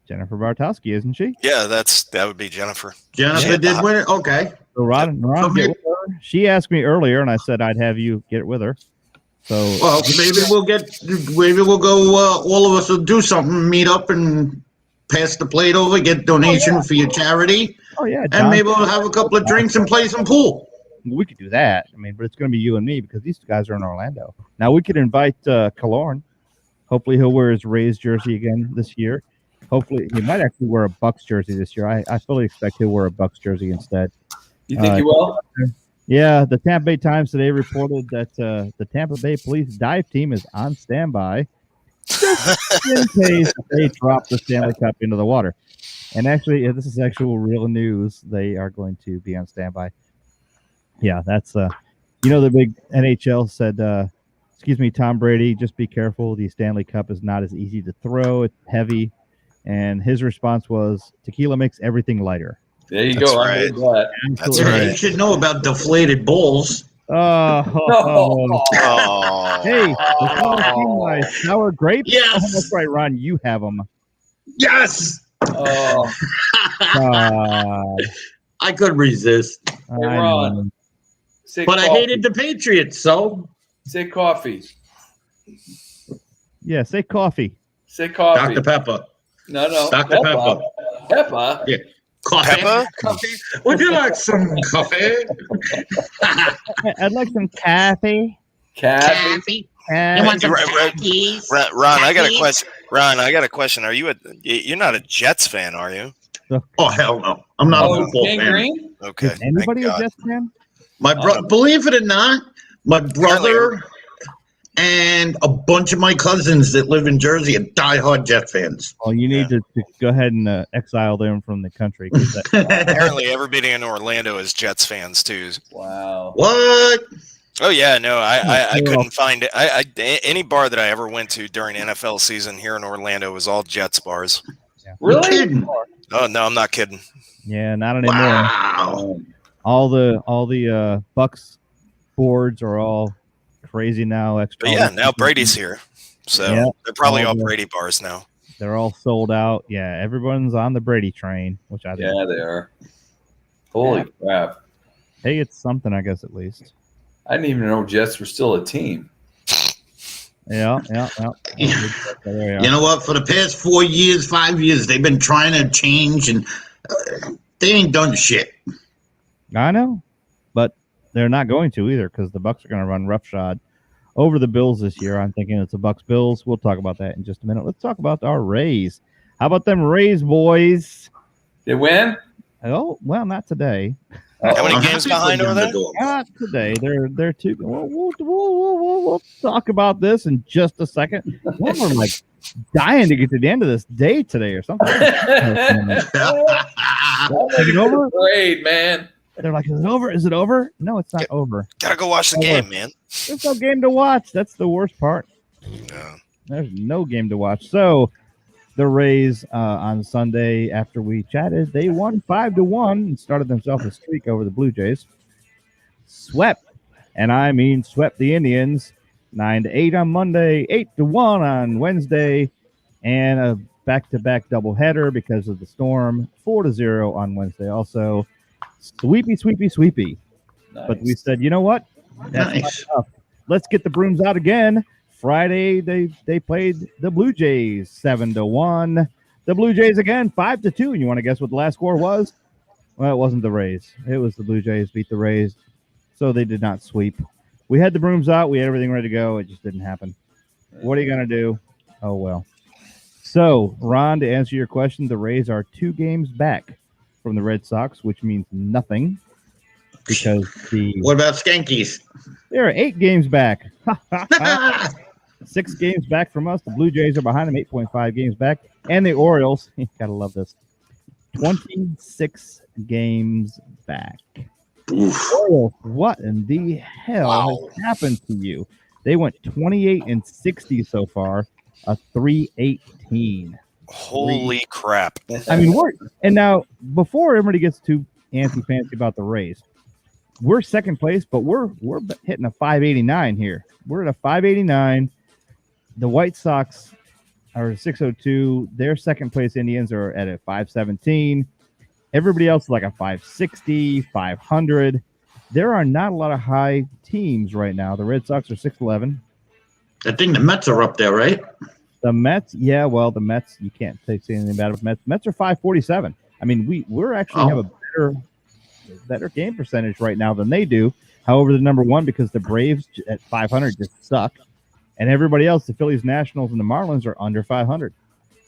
Speaker 1: Jennifer Bartowski, isn't she?
Speaker 3: Yeah, that would be Jennifer.
Speaker 4: Jennifer
Speaker 3: Yeah.
Speaker 4: did win it? Okay.
Speaker 1: So Ron get with her. She asked me earlier, and I said I'd have you get with her. So
Speaker 4: Well, maybe we'll go, all of us will do something, meet up and pass the plate over, get donation for your charity,
Speaker 1: oh yeah,
Speaker 4: and
Speaker 1: John,
Speaker 4: maybe we'll have a couple of drinks and play some pool.
Speaker 1: we could do that. I mean, but it's going to be you and me because these guys are in Orlando. Now we could invite Killorn. Hopefully he'll wear his Rays jersey again this year. Hopefully he might actually wear a Bucks jersey this year. I fully expect he'll wear a Bucks jersey instead.
Speaker 2: You think you will?
Speaker 1: Yeah, the Tampa Bay Times today reported that the Tampa Bay Police dive team is on standby just in case they drop the Stanley Cup into the water. And actually, this is actual real news. They are going to be on standby. Yeah, that's the big NHL said, excuse me, Tom Brady, just be careful. The Stanley Cup is not as easy to throw. It's heavy. And his response was, tequila makes everything lighter.
Speaker 2: There you
Speaker 3: That's
Speaker 2: go.
Speaker 3: right.
Speaker 2: I heard that.
Speaker 3: That's
Speaker 4: Yeah,
Speaker 3: right.
Speaker 4: you should know about deflated balls.
Speaker 1: Oh,
Speaker 3: Oh,
Speaker 1: hey, my sour grapes?
Speaker 4: Yes.
Speaker 1: Oh, that's right, Ron. You have them.
Speaker 4: Yes.
Speaker 2: Oh,
Speaker 4: I could resist,
Speaker 2: Ron. Say
Speaker 4: but I
Speaker 2: coffee.
Speaker 4: hated the Patriots, so
Speaker 2: Say coffee.
Speaker 1: Yeah, say coffee.
Speaker 2: Say coffee.
Speaker 4: Dr. Pepper.
Speaker 2: No.
Speaker 4: Dr. Pepper.
Speaker 2: Pepper.
Speaker 4: Yeah. Coffee.
Speaker 3: Pepper?
Speaker 4: Coffee. Would you like some coffee?
Speaker 1: I'd like some coffee.
Speaker 2: Kathy.
Speaker 4: You want some
Speaker 3: Ron,
Speaker 4: khakis?
Speaker 3: Ron, I got a question. Ron, I got a question. You're not a Jets fan, are you?
Speaker 4: Oh, hell no. I'm not a
Speaker 2: Oh,
Speaker 4: football
Speaker 2: Gang
Speaker 4: fan.
Speaker 2: Green?
Speaker 3: Okay.
Speaker 1: Is anybody
Speaker 3: thank
Speaker 1: a
Speaker 3: God.
Speaker 1: Jets fan?
Speaker 4: Believe it or not, my brother and a bunch of my cousins that live in Jersey are diehard Jet fans.
Speaker 1: Well, you need to go ahead and exile them from the country. 'Cause
Speaker 3: Apparently, everybody in Orlando is Jets fans too.
Speaker 2: Wow.
Speaker 4: What?
Speaker 3: Oh yeah, no, I couldn't find it. Any bar that I ever went to during NFL season here in Orlando was all Jets bars.
Speaker 4: You're
Speaker 2: Really?
Speaker 4: kidding.
Speaker 3: Oh no, I'm not kidding.
Speaker 1: yeah, not anymore.
Speaker 4: Wow.
Speaker 1: All the Bucks boards are all crazy now.
Speaker 3: But yeah, now Brady's here. So
Speaker 1: Yeah.
Speaker 3: they're probably all Brady bars now.
Speaker 1: They're all sold out. Yeah, everyone's on the Brady train, which I think.
Speaker 2: Yeah, they are. Holy crap.
Speaker 1: Hey, it's something, I guess, at least.
Speaker 2: I didn't even know Jets were still a team.
Speaker 1: Yeah.
Speaker 4: You know what? For the past 4 years, 5 years, they've been trying to change, and they ain't done shit.
Speaker 1: I know, but they're not going to either because the Bucs are going to run roughshod over the Bills this year. I'm thinking it's the Bucs-Bills. We'll talk about that in just a minute. Let's talk about our Rays. How about them Rays, boys?
Speaker 2: They win?
Speaker 1: Oh, well, not today.
Speaker 3: How many games behind over there?
Speaker 1: Not today. They're two. We'll talk about this in just a second. We're like dying to get to the end of this day today or something. Is it over?
Speaker 2: Great, man.
Speaker 1: They're like, is it over? Is it over? No, it's not over.
Speaker 3: Gotta go watch the game, man.
Speaker 1: There's no game to watch. That's the worst part.
Speaker 3: Yeah.
Speaker 1: There's no game to watch. So the Rays on Sunday, after we chatted, they won 5-1 and started themselves a streak over the Blue Jays. Swept, and I mean swept the Indians 9-8 on Monday, 8-1 on Wednesday, and a back-to-back doubleheader because of the storm, 4-0 on Wednesday. Also, sweepy.
Speaker 2: Nice.
Speaker 1: But we said, you know what? That's
Speaker 4: Nice.
Speaker 1: not enough. Let's get the brooms out again. Friday, they played the Blue Jays 7-1. The Blue Jays again 5-2. And you want to guess what the last score was? Well, it wasn't the Rays. It was the Blue Jays beat the Rays, so they did not sweep. We had the brooms out. We had everything ready to go. It just didn't happen. What are you going to do? Oh, well. So, Ron, to answer your question, the Rays are 2 games back from the Red Sox, which means nothing because
Speaker 4: What about Skankies?
Speaker 1: they're 8 games back. 6 games back from us. The Blue Jays are behind them, 8.5 games back. And the Orioles, gotta love this, 26 games back. Orioles, what in the hell has happened to you? They went 28-60 so far, a 3-18.
Speaker 3: Holy crap.
Speaker 1: I mean, and now before everybody gets too antsy-fancy about the Rays, we're second place, but we're hitting a 589 here. We're at a 589. The White Sox are 602. Their second place Indians are at a 517. Everybody else is like a 560, 500. There are not a lot of high teams right now. The Red Sox are 611.
Speaker 4: I think the Mets are up there, right?
Speaker 1: The Mets, yeah, well, the Mets, you can't say anything about it. Mets are 547. I mean, we're actually have a better game percentage right now than they do. However, the number one, because the Braves at 500 just suck, and everybody else, the Phillies, Nationals, and the Marlins are under 500.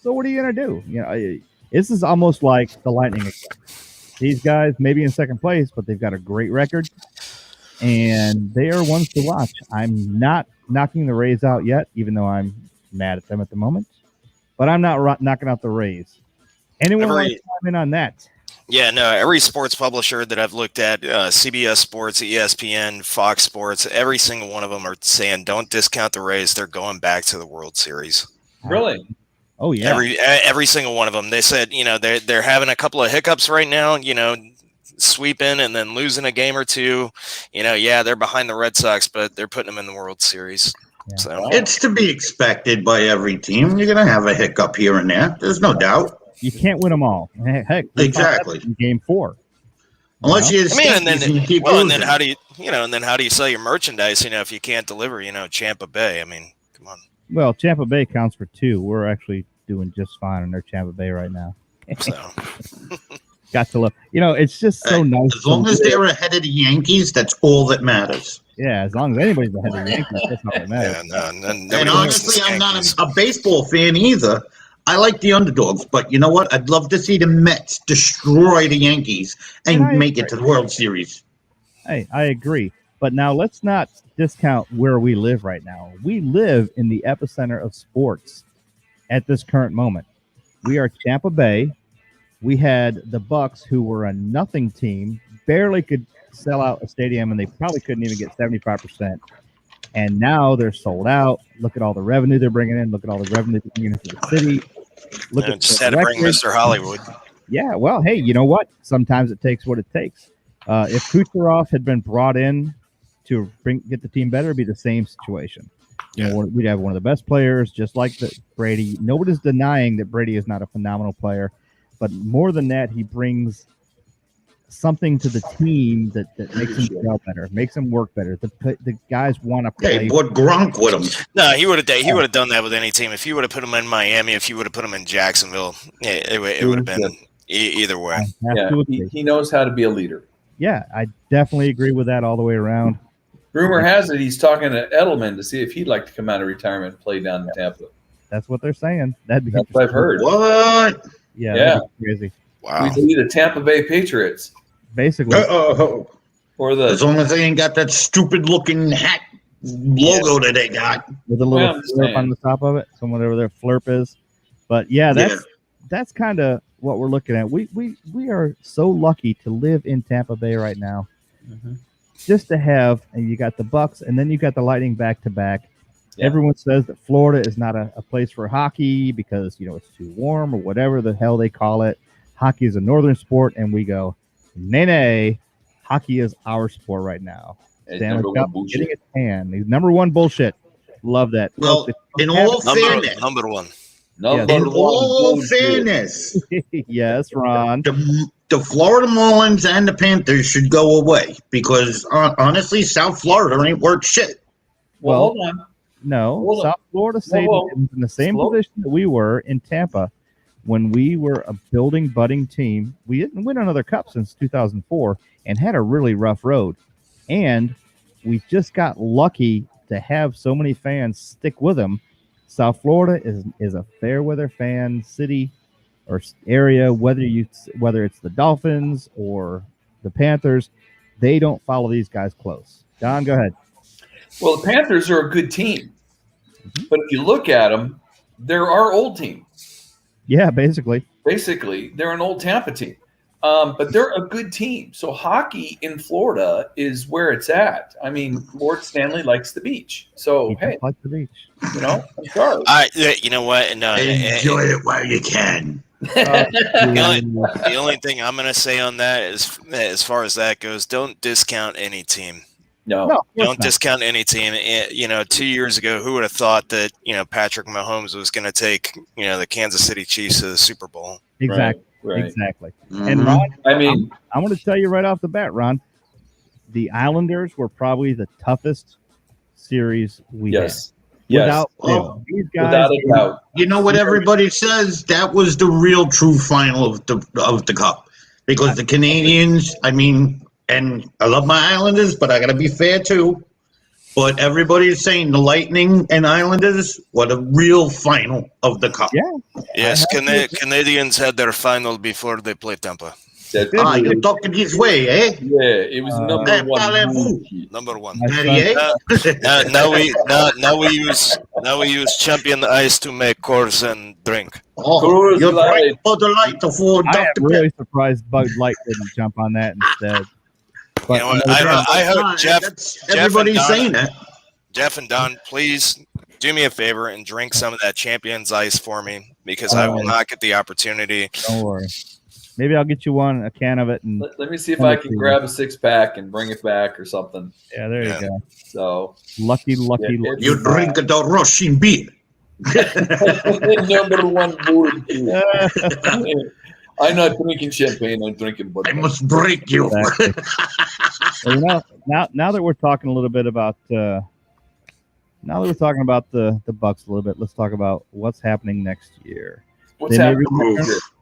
Speaker 1: So what are you gonna do? You know, this is almost like the Lightning again. These guys maybe in second place, but they've got a great record, and they are ones to watch. I'm not knocking the Rays out yet, even though I'm mad at them at the moment, but I'm not knocking out the Rays. Anyone want to chime in on that?
Speaker 3: Yeah, no, every sports publisher that I've looked at, CBS Sports, ESPN, Fox Sports, every single one of them are saying, don't discount the Rays. They're going back to the World Series.
Speaker 2: Really?
Speaker 1: Oh, yeah.
Speaker 3: Every single one of them. They said, you know, they're having a couple of hiccups right now, you know, sweeping and then losing a game or two. You know, yeah, they're behind the Red Sox, but they're putting them in the World Series.
Speaker 1: Yeah.
Speaker 3: So
Speaker 4: It's to be expected by every team. You're going to have a hiccup here and there. There's no doubt.
Speaker 1: You can't win them all. Heck,
Speaker 4: Exactly.
Speaker 1: in game 4.
Speaker 4: Unless you
Speaker 3: and then
Speaker 4: you keep
Speaker 3: well, and
Speaker 4: losing.
Speaker 3: then how do you, you know, and then how do you sell your merchandise? You know, if you can't deliver, you know, Tampa Bay. I mean, come on.
Speaker 1: Well, Tampa Bay counts for 2. We're actually doing just fine in their Tampa Bay right now.
Speaker 3: So
Speaker 1: Got to love. You know, it's just so nice.
Speaker 4: As long as they're ahead of the Yankees, that's all that matters.
Speaker 1: Yeah, as long as anybody's ahead of the Yankees, that's all that matters.
Speaker 3: yeah,
Speaker 4: And
Speaker 3: nobody
Speaker 4: honestly, I'm not
Speaker 3: Yankees.
Speaker 4: a baseball fan either. I like the underdogs, but you know what? I'd love to see the Mets destroy the Yankees
Speaker 1: And I
Speaker 4: and make it
Speaker 1: agree.
Speaker 4: to the World Series.
Speaker 1: Hey, I agree. But now let's not discount where we live right now. We live in the epicenter of sports at this current moment. We are Tampa Bay. We had the Bucks, who were a nothing team, barely could sell out a stadium, and they probably couldn't even get 75%. And now they're sold out. Look at all the revenue they're bringing in. Look at all the revenue they're bringing into the city. Look at
Speaker 3: Just
Speaker 1: the
Speaker 3: had to bring
Speaker 1: record.
Speaker 3: Mr. Hollywood.
Speaker 1: Yeah, well, hey, you know what? Sometimes it takes what it takes. If Kucherov had been brought in to get the team better, it'd be the same situation. You know, we'd have one of the best players, just like Brady. Nobody's denying that Brady is not a phenomenal player, but more than that, he brings something to the team that makes him gel better, makes him work better. The guys want to play.
Speaker 4: They brought Gronk with him.
Speaker 3: No, he would have done that with any team. If you would have put him in Miami, if you would have put him in Jacksonville, it would have been either way.
Speaker 2: Yeah, he knows how to be a leader.
Speaker 1: Yeah, I definitely agree with that all the way around.
Speaker 2: Rumor has it he's talking to Edelman to see if he'd like to come out of retirement and play down in Tampa.
Speaker 1: That's what they're saying. That's
Speaker 2: what I've heard.
Speaker 4: What?
Speaker 1: Yeah, that'd be crazy.
Speaker 3: Wow.
Speaker 2: We'd be the Tampa Bay Patriots.
Speaker 1: Basically.
Speaker 2: Or
Speaker 4: as long as they ain't got that stupid looking hat logo that they got.
Speaker 1: With a little flurp on the top of it. Whatever their flurp is. But that's kind of what we're looking at. We are so lucky to live in Tampa Bay right now.
Speaker 2: Mm-hmm.
Speaker 1: Just to have, and you got the Bucks, and then you got the Lightning back to back. Everyone says that Florida is not a place for hockey because it's too warm or whatever the hell they call it. Hockey is a northern sport, and we go, nay, hockey is our sport right now. Stanley Cup getting a tan. He's number one bullshit. Love that.
Speaker 4: Well, in all fairness,
Speaker 3: number one.
Speaker 4: In all fairness,
Speaker 1: yes, Ron.
Speaker 4: The Florida Marlins and the Panthers should go away because honestly, South Florida ain't worth shit.
Speaker 2: Well, hold on.
Speaker 1: No, South Florida stayed in the same position that we were in Tampa when we were a budding team. We didn't win another cup since 2004 and had a really rough road. And we just got lucky to have so many fans stick with them. South Florida is a fair weather fan city or area, whether it's the Dolphins or the Panthers, they don't follow these guys close. Don, go ahead.
Speaker 2: Well, the Panthers are a good team, but if you look at them, they're our old team.
Speaker 1: Yeah, basically,
Speaker 2: they're an old Tampa team, but they're a good team. So hockey in Florida is where it's at. I mean, Lord Stanley likes the beach, so hey,
Speaker 1: like the beach.
Speaker 2: I'm sorry.
Speaker 3: You know what? No,
Speaker 4: enjoy it while you can.
Speaker 3: The only thing I'm going to say on that is, as far as that goes, don't discount any team.
Speaker 2: No,
Speaker 3: don't discount any team. 2 years ago, who would have thought that Patrick Mahomes was going to take the Kansas City Chiefs to the Super Bowl?
Speaker 1: Exactly.
Speaker 2: Right.
Speaker 1: Exactly.
Speaker 2: Mm-hmm.
Speaker 1: And Ron,
Speaker 2: I
Speaker 1: want to tell you right off the bat, Ron, the Islanders were probably the toughest series we had. Without these guys,
Speaker 2: without a doubt.
Speaker 4: You know what everybody says? That was the real true final of the cup. Because the Canadians, and I love my Islanders, but I got to be fair too. But everybody's saying the Lightning and Islanders were the real final of the cup.
Speaker 1: Yeah.
Speaker 3: Yes, Canadians had their final before they played Tampa.
Speaker 4: You're talking this way, eh?
Speaker 2: Yeah, it was number one.
Speaker 3: Number one. Now we use champion ice to make course and drink.
Speaker 4: Oh, you're right for the light of
Speaker 1: I am really surprised Bud Light didn't jump on that instead.
Speaker 3: But I hope Jeff.
Speaker 4: Everybody's saying that.
Speaker 3: Jeff and Don, please do me a favor and drink some of that champion's ice for me because I will not get the opportunity.
Speaker 1: Don't worry. Maybe I'll get you a can of it. And
Speaker 2: let me see if I can grab a 6-pack and bring it back or something.
Speaker 1: Yeah, there you go.
Speaker 2: So
Speaker 1: lucky.
Speaker 4: You drink the Russian beer.
Speaker 2: Number one bull. I'm not drinking champagne. I'm drinking vodka.
Speaker 4: I must break you.
Speaker 1: Exactly. Well, now that we're talking a little bit about the Bucks a little bit, let's talk about what's happening next year.
Speaker 2: What's happening?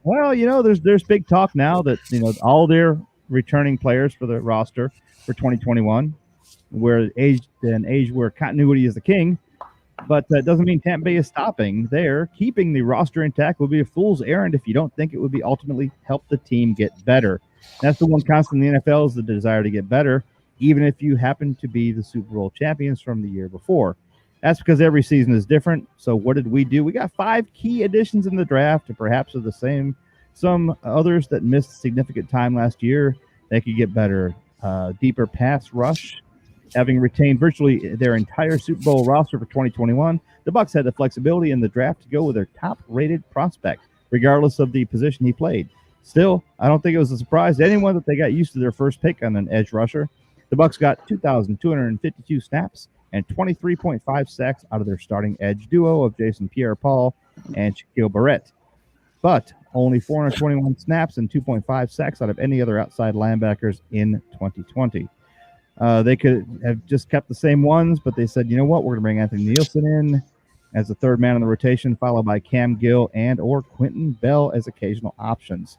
Speaker 1: Well, there's big talk now that all their returning players for the roster for 2021, where age where continuity is the king. But that doesn't mean Tampa Bay is stopping there. Keeping the roster intact would be a fool's errand if you don't think it would be ultimately help the team get better. That's the one constant in the NFL is the desire to get better, even if you happen to be the Super Bowl champions from the year before. That's because every season is different. So what did we do? We got 5 key additions in the draft, and perhaps of the same. Some others that missed significant time last year, they could get better. Deeper pass rush. Having retained virtually their entire Super Bowl roster for 2021, the Bucs had the flexibility in the draft to go with their top-rated prospect, regardless of the position he played. Still, I don't think it was a surprise to anyone that they got used to their first pick on an edge rusher. The Bucks got 2,252 snaps and 23.5 sacks out of their starting edge duo of Jason Pierre-Paul and Shaquille Barrett, but only 421 snaps and 2.5 sacks out of any other outside linebackers in 2020. They could have just kept the same ones, but they said, you know what, we're going to bring Anthony Nielsen in as the third man in the rotation, followed by Cam Gill and or Quentin Bell as occasional options.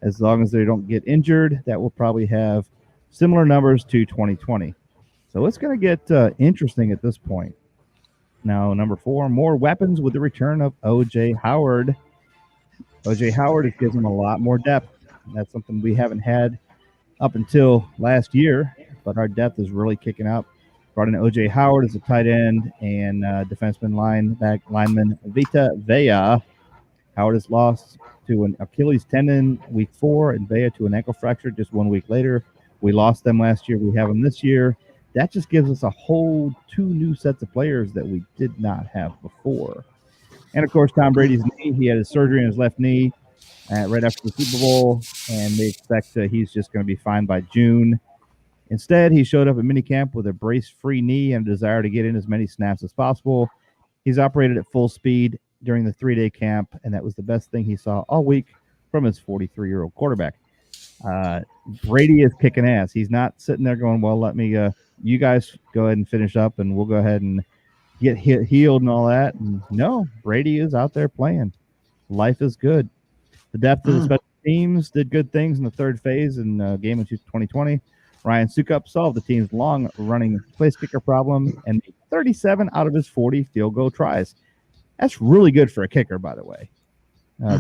Speaker 1: As long as they don't get injured, that will probably have similar numbers to 2020. So it's going to get interesting at this point. Now, number 4, more weapons with the return of O.J. Howard. O.J. Howard has given them a lot more depth. That's something we haven't had up until last year, but our depth is really kicking up. Brought in O.J. Howard as a tight end and defenseman lineman Vita Vea. Howard is lost to an Achilles tendon week 4 and Vea to an ankle fracture just 1 week later. We lost them last year. We have them this year. That just gives us a whole 2 new sets of players that we did not have before. And, of course, Tom Brady's knee. He had his surgery in his left knee right after the Super Bowl, and they expect he's just going to be fine by June. Instead, he showed up at minicamp with a brace-free knee and a desire to get in as many snaps as possible. He's operated at full speed during the 3-day camp, and that was the best thing he saw all week from his 43-year-old quarterback. Brady is kicking ass. He's not sitting there going, well, let me you guys go ahead and finish up, and we'll go ahead and get healed and all that. And no, Brady is out there playing. Life is good. The depth of the special teams did good things in the third phase in game of 2020. Ryan Sukup solved the team's long-running place kicker problem and made 37 out of his 40 field goal tries. That's really good for a kicker, by the way.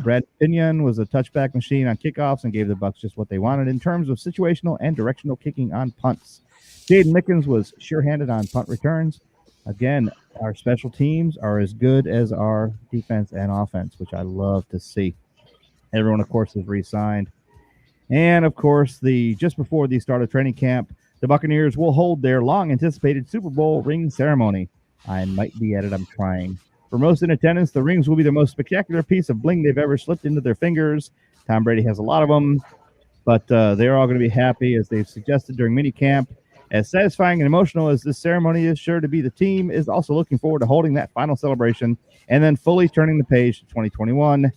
Speaker 1: Brad Pinion was a touchback machine on kickoffs and gave the Bucs just what they wanted in terms of situational and directional kicking on punts. Jaden Mickens was sure-handed on punt returns. Again, our special teams are as good as our defense and offense, which I love to see. Everyone, of course, is re-signed. And, of course, just before the start of training camp, the Buccaneers will hold their long-anticipated Super Bowl ring ceremony. I might be at it. I'm trying. For most in attendance, the rings will be the most spectacular piece of bling they've ever slipped into their fingers. Tom Brady has a lot of them, but they're all going to be happy, as they've suggested during minicamp. As satisfying and emotional as this ceremony is sure to be, the team is also looking forward to holding that final celebration and then fully turning the page to 2021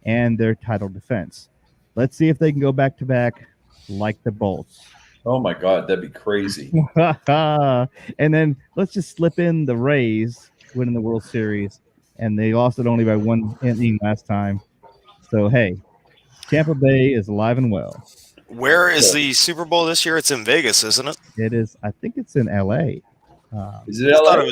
Speaker 1: and their title defense. Let's see if they can go back-to-back like the Bolts.
Speaker 2: Oh, my God, that'd be crazy.
Speaker 1: And then let's just slip in the Rays winning the World Series, and they lost it only by 1 inning last time. So, hey, Tampa Bay is alive and well.
Speaker 3: Where is the Super Bowl this year? It's in Vegas, isn't it?
Speaker 1: It is. I think it's in L.A.
Speaker 2: Is it LA?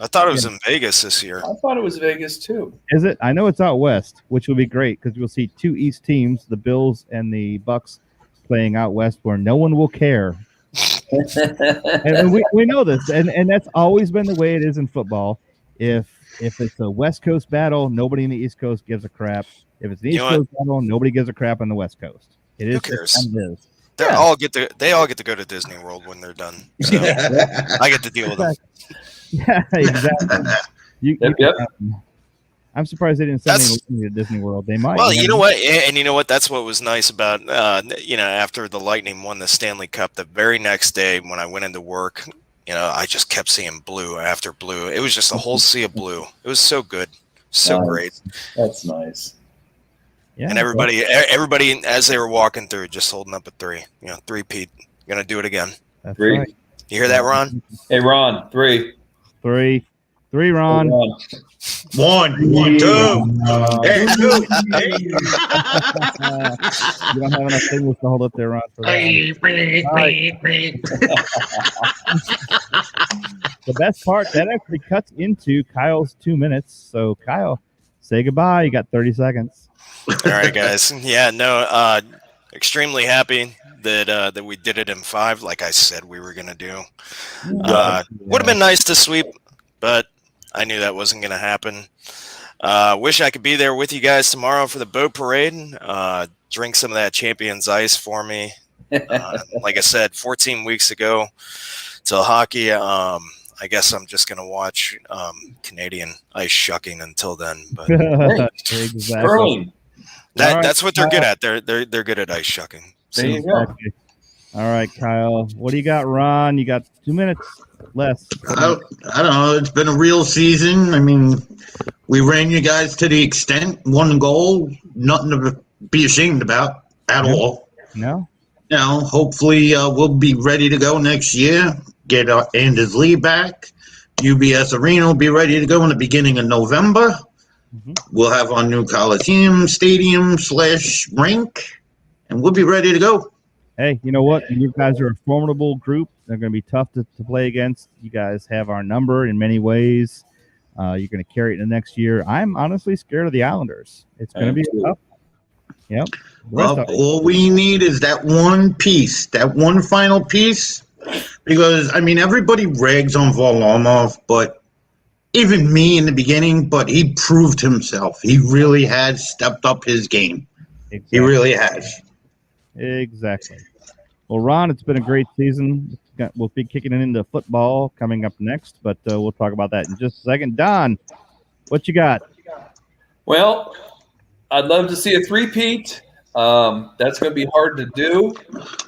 Speaker 3: I thought it was in Vegas this year.
Speaker 2: I thought it was Vegas, too.
Speaker 1: Is it? I know it's out west, which will be great because we'll see 2 East teams, the Bills and the Bucks, playing out west where no one will care. And we know this, and that's always been the way it is in football. If it's a West Coast battle, nobody in the East Coast gives a crap. If it's an East Coast battle, nobody gives a crap on the West Coast. It is.
Speaker 3: Who cares?
Speaker 1: It is.
Speaker 3: They all get to go to Disney World when they're done. So I get to deal with them.
Speaker 1: Yeah, exactly.
Speaker 2: Yep.
Speaker 1: I'm surprised they didn't send me to Disney World. They might.
Speaker 3: Well, you know what? And you know what? That's what was nice about, after the Lightning won the Stanley Cup, the very next day when I went into work, I just kept seeing blue after blue. It was just a whole sea of blue. It was so good. So great.
Speaker 2: That's nice.
Speaker 3: Yeah, and everybody, as they were walking through, just holding up a 3. 3-peat. Gonna do it again.
Speaker 1: That's
Speaker 2: 3.
Speaker 1: Right.
Speaker 3: You hear that, Ron?
Speaker 2: Hey, Ron. 3.
Speaker 1: 3, Ron.
Speaker 4: 1, 1, 2. Hey, 2.
Speaker 1: You don't have enough fingers to hold up there, Ron. For the best part, that actually cuts into Kyle's 2 minutes. So, Kyle, say goodbye. You got 30 seconds.
Speaker 3: All right, guys. Yeah, no, extremely happy that we did it in 5, like I said we were going to do. Would have been nice to sweep, but I knew that wasn't going to happen. Wish I could be there with you guys tomorrow for the boat parade. Drink some of that Champions Ice for me. Like I said, 14 weeks ago till hockey. I guess I'm just going to watch Canadian ice shucking until then. But
Speaker 1: Exactly.
Speaker 3: that's what they're good at. They're good at ice shucking. So.
Speaker 2: There you go.
Speaker 1: All right, Kyle. What do you got, Ron? You got 2 minutes less.
Speaker 4: I don't know. It's been a real season. I mean, we ran you guys to the extent, one goal, nothing to be ashamed about at all.
Speaker 1: No?
Speaker 4: Hopefully we'll be ready to go next year. Get Anders Lee back. UBS Arena will be ready to go in the beginning of November. Mm-hmm. We'll have our new Coliseum stadium/rink, and we'll be ready to go.
Speaker 1: Hey, you know what? You guys are a formidable group. They're going to be tough to play against. You guys have our number in many ways. You're going to carry it in the next year. I'm honestly scared of the Islanders. It's going to be tough. Yep.
Speaker 4: Well, all we need is that one piece, that one final piece. Because, I mean, everybody rags on Varlamov, but even me in the beginning, but he proved himself. He really has stepped up his game. Exactly. He really has.
Speaker 1: Exactly. Well, Ron, it's been a great season. We'll be kicking it into football coming up next, but we'll talk about that in just a second. Don, what you got?
Speaker 2: Well, I'd love to see a three-peat. That's going to be hard to do,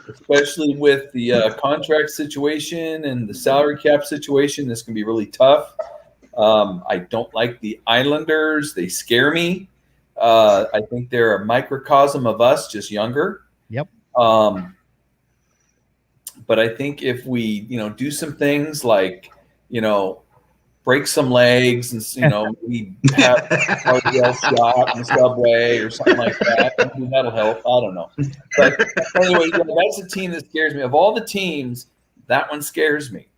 Speaker 2: especially with the contract situation and the salary cap situation. This can be really tough. I don't like the Islanders. They scare me. I think they're a microcosm of us, just younger.
Speaker 1: Yep.
Speaker 2: But I think if we, do some things like, break some legs and, we have RDL shot in the subway or something like that, maybe that'll help. I don't know. But anyway, that's the team that scares me. Of all the teams, that one scares me.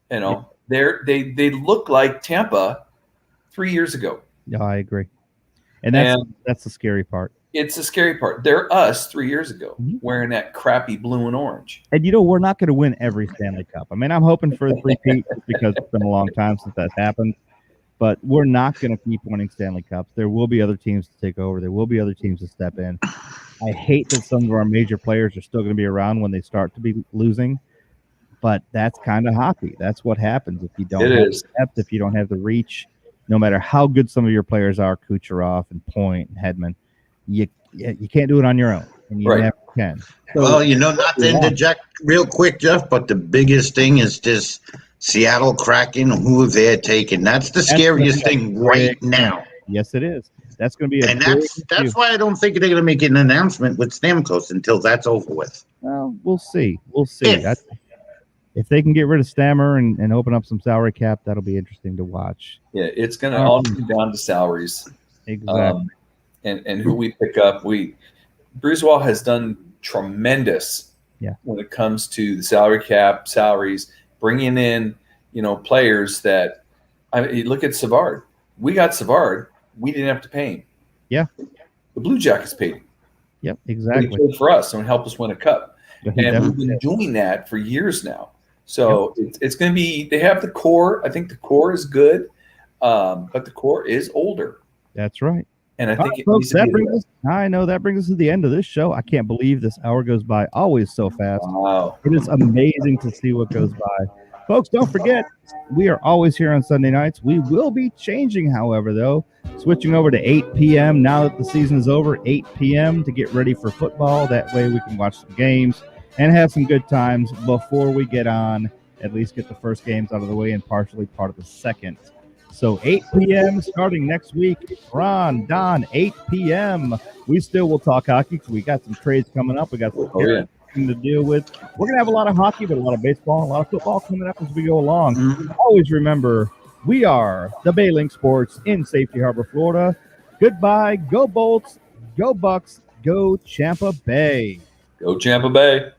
Speaker 2: They look like Tampa 3 years ago.
Speaker 1: Yeah, I agree. And that's the scary part.
Speaker 2: It's the scary part. They're us 3 years ago wearing that crappy blue and orange.
Speaker 1: And, we're not going to win every Stanley Cup. I mean, I'm hoping for a three-peat because it's been a long time since that's happened. But we're not going to keep winning Stanley Cups. There will be other teams to take over. There will be other teams to step in. I hate that some of our major players are still going to be around when they start to be losing. But that's kind of hockey. That's what happens if you don't have the depth, if you don't have the reach. No matter how good some of your players are, Kucherov and Point and Hedman, you can't do it on your own, and you never can.
Speaker 4: So, well, not to interject real quick, Jeff, but the biggest thing is this Seattle Kraken, who they're taking. That's the scariest thing right now.
Speaker 1: Yes, it is. That's going to be
Speaker 4: and that's why I don't think they're going to make an announcement with Stamkos until that's over with.
Speaker 1: Well, we'll see. We'll see. If they can get rid of Stammer and open up some salary cap, that'll be interesting to watch.
Speaker 2: Yeah, it's going to all come down to salaries.
Speaker 1: Exactly.
Speaker 2: And who we pick up. Brucewell has done tremendous when it comes to the salary cap, salaries, bringing in, players that look at Savard. We got Savard. We didn't have to pay him.
Speaker 1: Yeah.
Speaker 2: The Blue Jackets paid him.
Speaker 1: Yep, exactly.
Speaker 2: He played for us and helped us win a cup. And we've been doing that for years now. So it's going to be – they have the core. I think the core is good, but the core is older.
Speaker 1: That's right.
Speaker 2: And I think
Speaker 1: I know that brings us to the end of this show. I can't believe this hour goes by always so fast.
Speaker 2: Wow.
Speaker 1: It is amazing to see what goes by. Folks, don't forget, we are always here on Sunday nights. We will be changing, however, though, switching over to 8 p.m. now that the season is over, 8 p.m. to get ready for football. That way we can watch some games and have some good times before we get on, at least get the first games out of the way and partially part of the second. So 8 p.m. starting next week. Ron, Don, 8 p.m. We still will talk hockey because we got some trades coming up. We got some to deal with. We're going to have a lot of hockey, but a lot of baseball and a lot of football coming up as we go along. Always remember, we are the BayLink Sports in Safety Harbor, Florida. Goodbye. Go Bolts. Go Bucks. Go Tampa Bay.
Speaker 2: Go Tampa Bay.